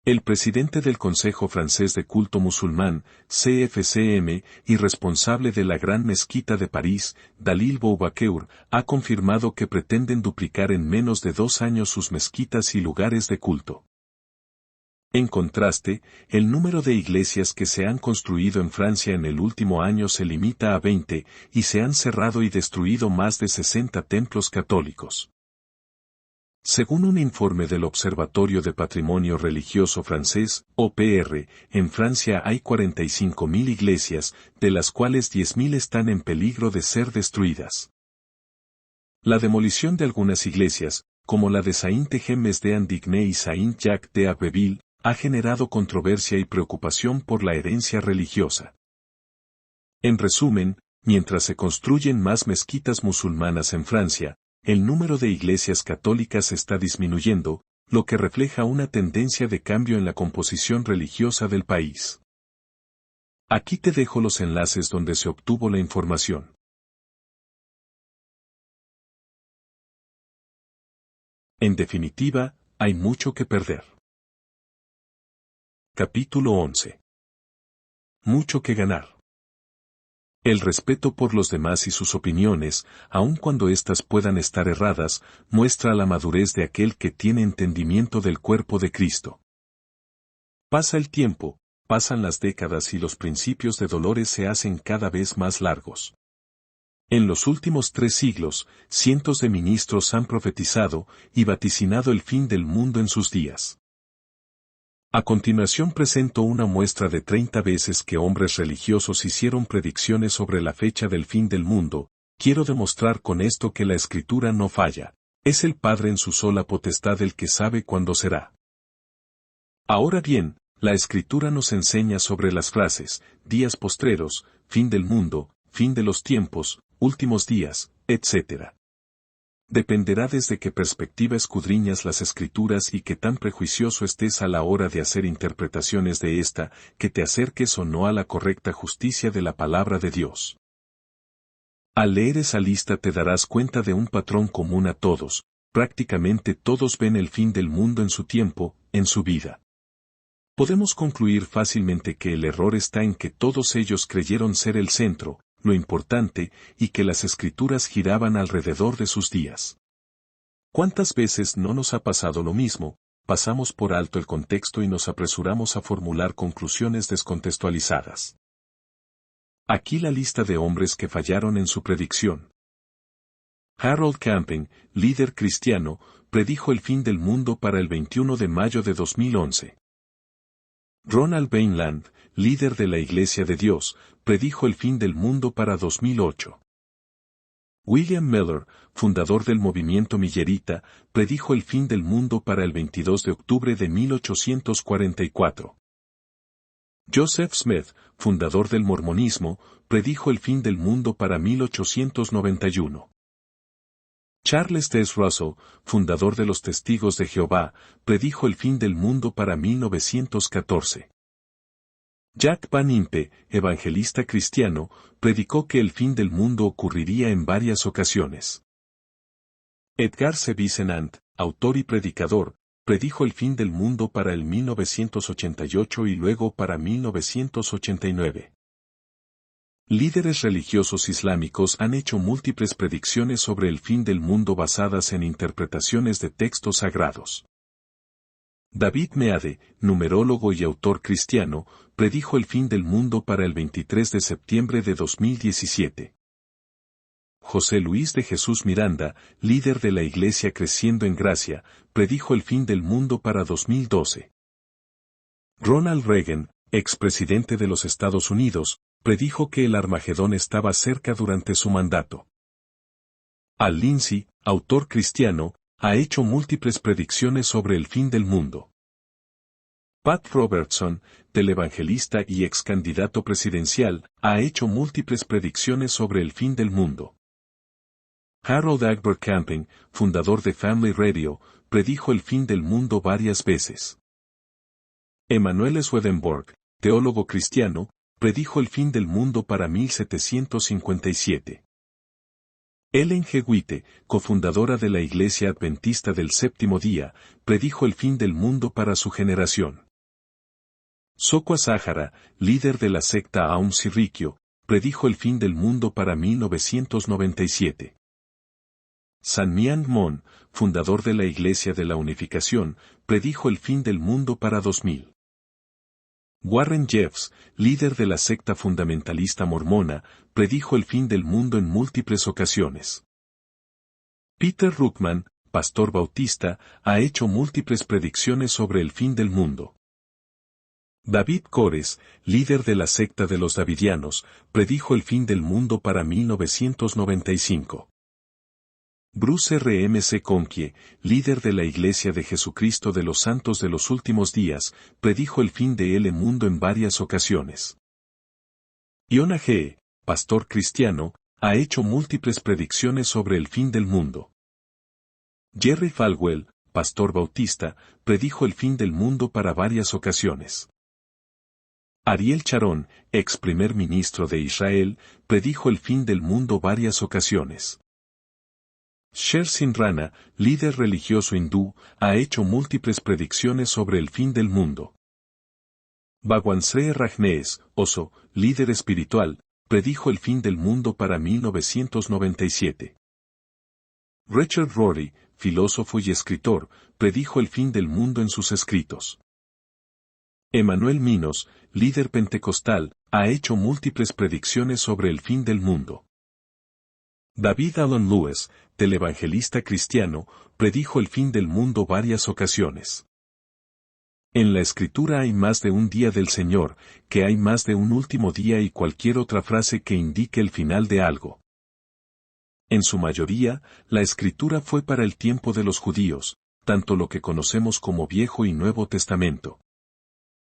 El presidente del Consejo Francés de Culto Musulmán, CFCM, y responsable de la Gran Mezquita de París, Dalil Boubaker, ha confirmado que pretenden duplicar en menos de 2 años sus mezquitas y lugares de culto. En contraste, el número de iglesias que se han construido en Francia en el último año se limita a 20, y se han cerrado y destruido más de 60 templos católicos. Según un informe del Observatorio de Patrimonio Religioso francés, OPR, en Francia hay 45.000 iglesias, de las cuales 10.000 están en peligro de ser destruidas. La demolición de algunas iglesias, como la de Saint-Jean-Mesdéan-Digné y Saint-Jacques de Abbeville, ha generado controversia y preocupación por la herencia religiosa. En resumen, mientras se construyen más mezquitas musulmanas en Francia, el número de iglesias católicas está disminuyendo, lo que refleja una tendencia de cambio en la composición religiosa del país. Aquí te dejo los enlaces donde se obtuvo la información. En definitiva, hay mucho que perder. Capítulo 11. Mucho que ganar. El respeto por los demás y sus opiniones, aun cuando éstas puedan estar erradas, muestra la madurez de aquel que tiene entendimiento del cuerpo de Cristo. Pasa el tiempo, pasan las décadas y los principios de dolores se hacen cada vez más largos. En los últimos 3 siglos, cientos de ministros han profetizado y vaticinado el fin del mundo en sus días. A continuación presento una muestra de 30 veces que hombres religiosos hicieron predicciones sobre la fecha del fin del mundo. Quiero demostrar con esto que la Escritura no falla. Es el Padre en su sola potestad el que sabe cuándo será. Ahora bien, la Escritura nos enseña sobre las frases, días postreros, fin del mundo, fin de los tiempos, últimos días, etc. Dependerá desde qué perspectiva escudriñas las Escrituras y qué tan prejuicioso estés a la hora de hacer interpretaciones de esta, que te acerques o no a la correcta justicia de la palabra de Dios. Al leer esa lista te darás cuenta de un patrón común a todos, prácticamente todos ven el fin del mundo en su tiempo, en su vida. Podemos concluir fácilmente que el error está en que todos ellos creyeron ser el centro, lo importante, y que las Escrituras giraban alrededor de sus días. ¿Cuántas veces no nos ha pasado lo mismo? Pasamos por alto el contexto y nos apresuramos a formular conclusiones descontextualizadas. Aquí la lista de hombres que fallaron en su predicción. Harold Camping, líder cristiano, predijo el fin del mundo para el 21 de mayo de 2011. Ronald Bainland, líder de la Iglesia de Dios, predijo el fin del mundo para 2008. William Miller, fundador del movimiento millerita, predijo el fin del mundo para el 22 de octubre de 1844. Joseph Smith, fundador del mormonismo, predijo el fin del mundo para 1891. Charles T. Russell, fundador de los Testigos de Jehová, predijo el fin del mundo para 1914. Jack Van Impe, evangelista cristiano, predicó que el fin del mundo ocurriría en varias ocasiones. Edgar C. Vincent, autor y predicador, predijo el fin del mundo para el 1988 y luego para 1989. Líderes religiosos islámicos han hecho múltiples predicciones sobre el fin del mundo basadas en interpretaciones de textos sagrados. David Meade, numerólogo y autor cristiano, predijo el fin del mundo para el 23 de septiembre de 2017. José Luis de Jesús Miranda, líder de la Iglesia Creciendo en Gracia, predijo el fin del mundo para 2012. Ronald Reagan, expresidente de los Estados Unidos, predijo que el Armagedón estaba cerca durante su mandato. Al Lindsey, autor cristiano, ha hecho múltiples predicciones sobre el fin del mundo. Pat Robertson, televangelista y ex candidato presidencial, ha hecho múltiples predicciones sobre el fin del mundo. Harold Agber Camping, fundador de Family Radio, predijo el fin del mundo varias veces. Emanuel Swedenborg, teólogo cristiano, predijo el fin del mundo para 1757. Ellen G. White, cofundadora de la Iglesia Adventista del Séptimo Día, predijo el fin del mundo para su generación. Sokwa Sahara, líder de la secta Aum Sirrikyo, predijo el fin del mundo para 1997. San Myung Moon, fundador de la Iglesia de la Unificación, predijo el fin del mundo para 2000. Warren Jeffs, líder de la secta fundamentalista mormona, predijo el fin del mundo en múltiples ocasiones. Peter Ruckman, pastor bautista, ha hecho múltiples predicciones sobre el fin del mundo. David Kores, líder de la secta de los Davidianos, predijo el fin del mundo para 1995. Bruce R. M. C. Conkie, líder de la Iglesia de Jesucristo de los Santos de los Últimos Días, predijo el fin del mundo en varias ocasiones. Yonah G., pastor cristiano, ha hecho múltiples predicciones sobre el fin del mundo. Jerry Falwell, pastor bautista, predijo el fin del mundo para varias ocasiones. Ariel Sharon, ex primer ministro de Israel, predijo el fin del mundo varias ocasiones. Sher Rana, líder religioso hindú, ha hecho múltiples predicciones sobre el fin del mundo. Bhagwan Sri Rajneesh, Oso, líder espiritual, predijo el fin del mundo para 1997. Richard Rorty, filósofo y escritor, predijo el fin del mundo en sus escritos. Emmanuel Minos, líder pentecostal, ha hecho múltiples predicciones sobre el fin del mundo. David Alan Lewis, televangelista cristiano, predijo el fin del mundo varias ocasiones. En la Escritura hay más de un día del Señor, que hay más de un último día y cualquier otra frase que indique el final de algo. En su mayoría, la Escritura fue para el tiempo de los judíos, tanto lo que conocemos como Viejo y Nuevo Testamento.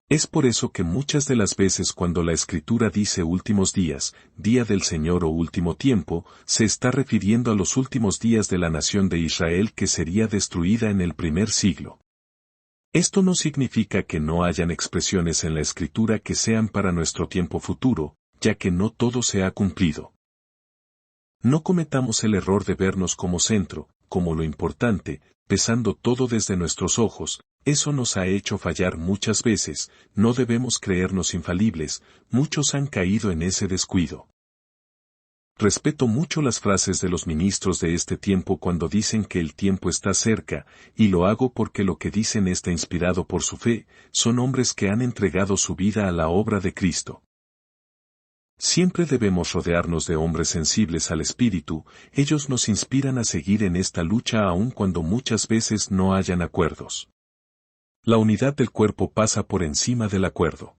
Es por eso que muchas de las veces cuando la Escritura dice últimos días, día del Señor o último tiempo, se está refiriendo a los últimos días de la nación de Israel que sería destruida en el primer siglo. Esto no significa que no hayan expresiones en la Escritura que sean para nuestro tiempo futuro, ya que no todo se ha cumplido. No cometamos el error de vernos como centro, como lo importante, pesando todo desde nuestros ojos. Eso nos ha hecho fallar muchas veces, no debemos creernos infalibles, muchos han caído en ese descuido. Respeto mucho las frases de los ministros de este tiempo cuando dicen que el tiempo está cerca, y lo hago porque lo que dicen está inspirado por su fe, son hombres que han entregado su vida a la obra de Cristo. Siempre debemos rodearnos de hombres sensibles al Espíritu, ellos nos inspiran a seguir en esta lucha aun cuando muchas veces no hayan acuerdos. La unidad del cuerpo pasa por encima del acuerdo.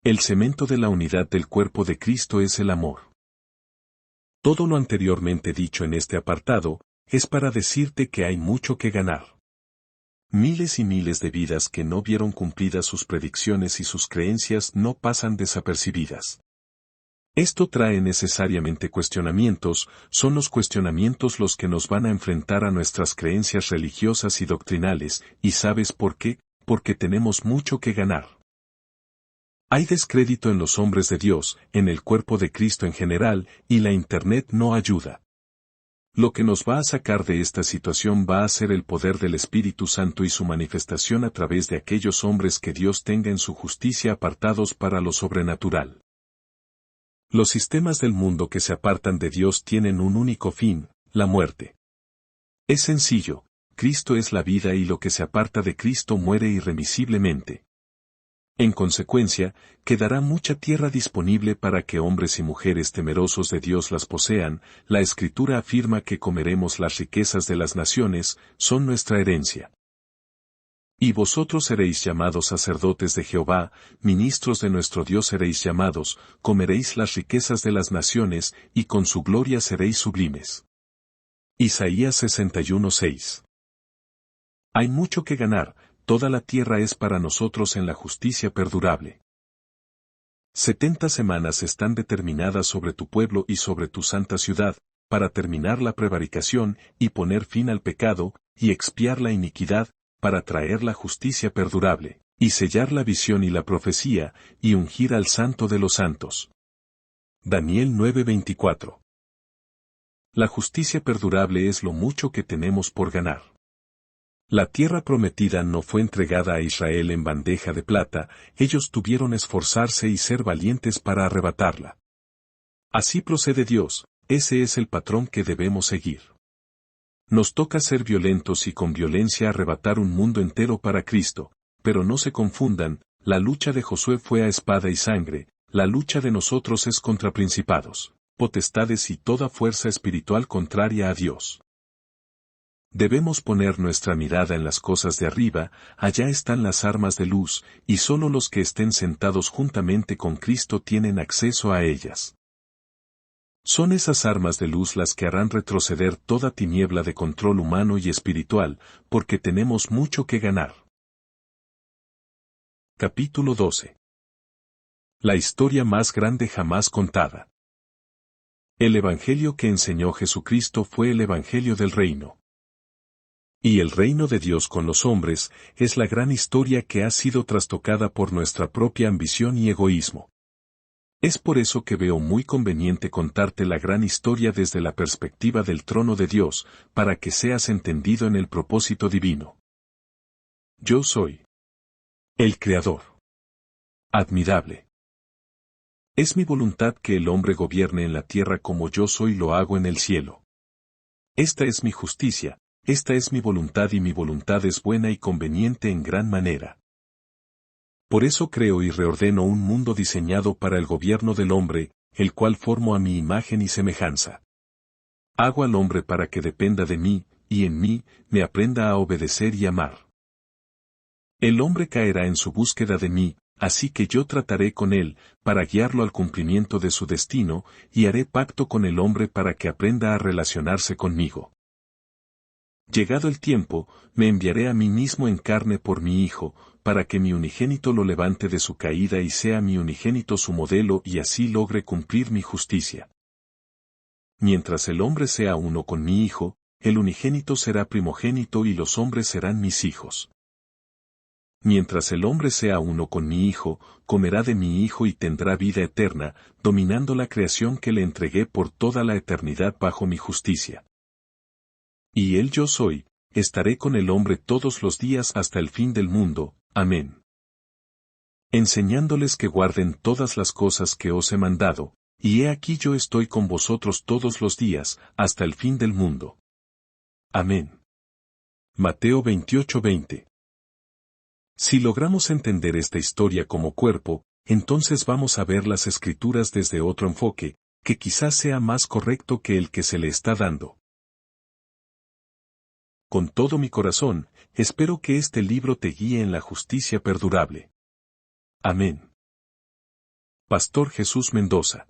El cemento de la unidad del cuerpo de Cristo es el amor. Todo lo anteriormente dicho en este apartado, es para decirte que hay mucho que ganar. Miles y miles de vidas que no vieron cumplidas sus predicciones y sus creencias no pasan desapercibidas. Esto trae necesariamente cuestionamientos, son los cuestionamientos los que nos van a enfrentar a nuestras creencias religiosas y doctrinales, ¿y sabes por qué? Porque tenemos mucho que ganar. Hay descrédito en los hombres de Dios, en el cuerpo de Cristo en general, y la Internet no ayuda. Lo que nos va a sacar de esta situación va a ser el poder del Espíritu Santo y su manifestación a través de aquellos hombres que Dios tenga en su justicia apartados para lo sobrenatural. Los sistemas del mundo que se apartan de Dios tienen un único fin, la muerte. Es sencillo, Cristo es la vida y lo que se aparta de Cristo muere irremisiblemente. En consecuencia, quedará mucha tierra disponible para que hombres y mujeres temerosos de Dios las posean. La Escritura afirma que comeremos las riquezas de las naciones, son nuestra herencia. Y vosotros seréis llamados sacerdotes de Jehová, ministros de nuestro Dios seréis llamados, comeréis las riquezas de las naciones, y con su gloria seréis sublimes. Isaías 61:6. Hay mucho que ganar, toda la tierra es para nosotros en la justicia perdurable. 70 semanas están determinadas sobre tu pueblo y sobre tu santa ciudad, para terminar la prevaricación y poner fin al pecado, y expiar la iniquidad, para traer la justicia perdurable, y sellar la visión y la profecía, y ungir al santo de los santos. Daniel 9:24. La justicia perdurable es lo mucho que tenemos por ganar. La tierra prometida no fue entregada a Israel en bandeja de plata, ellos tuvieron esforzarse y ser valientes para arrebatarla. Así procede Dios, ese es el patrón que debemos seguir. Nos toca ser violentos y con violencia arrebatar un mundo entero para Cristo, pero no se confundan, la lucha de Josué fue a espada y sangre, la lucha de nosotros es contra principados, potestades y toda fuerza espiritual contraria a Dios. Debemos poner nuestra mirada en las cosas de arriba, allá están las armas de luz, y solo los que estén sentados juntamente con Cristo tienen acceso a ellas. Son esas armas de luz las que harán retroceder toda tiniebla de control humano y espiritual, porque tenemos mucho que ganar. Capítulo 12. La historia más grande jamás contada. El Evangelio que enseñó Jesucristo fue el Evangelio del Reino. Y el reino de Dios con los hombres es la gran historia que ha sido trastocada por nuestra propia ambición y egoísmo. Es por eso que veo muy conveniente contarte la gran historia desde la perspectiva del trono de Dios, para que seas entendido en el propósito divino. Yo soy el Creador. Admirable. Es mi voluntad que el hombre gobierne en la tierra como yo soy lo hago en el cielo. Esta es mi justicia. Esta es mi voluntad y mi voluntad es buena y conveniente en gran manera. Por eso creo y reordeno un mundo diseñado para el gobierno del hombre, el cual formo a mi imagen y semejanza. Hago al hombre para que dependa de mí, y en mí, me aprenda a obedecer y amar. El hombre caerá en su búsqueda de mí, así que yo trataré con él, para guiarlo al cumplimiento de su destino, y haré pacto con el hombre para que aprenda a relacionarse conmigo. Llegado el tiempo, me enviaré a mí mismo en carne por mi Hijo, para que mi unigénito lo levante de su caída y sea mi unigénito su modelo y así logre cumplir mi justicia. Mientras el hombre sea uno con mi Hijo, el unigénito será primogénito y los hombres serán mis hijos. Mientras el hombre sea uno con mi Hijo, comerá de mi Hijo y tendrá vida eterna, dominando la creación que le entregué por toda la eternidad bajo mi justicia. Y él yo soy, estaré con el hombre todos los días hasta el fin del mundo. Amén. Enseñándoles que guarden todas las cosas que os he mandado, y he aquí yo estoy con vosotros todos los días, hasta el fin del mundo. Amén. Mateo 28:20. Si logramos entender esta historia como cuerpo, entonces vamos a ver las Escrituras desde otro enfoque, que quizás sea más correcto que el que se le está dando. Con todo mi corazón, espero que este libro te guíe en la justicia perdurable. Amén. Pastor Jesús Mendoza.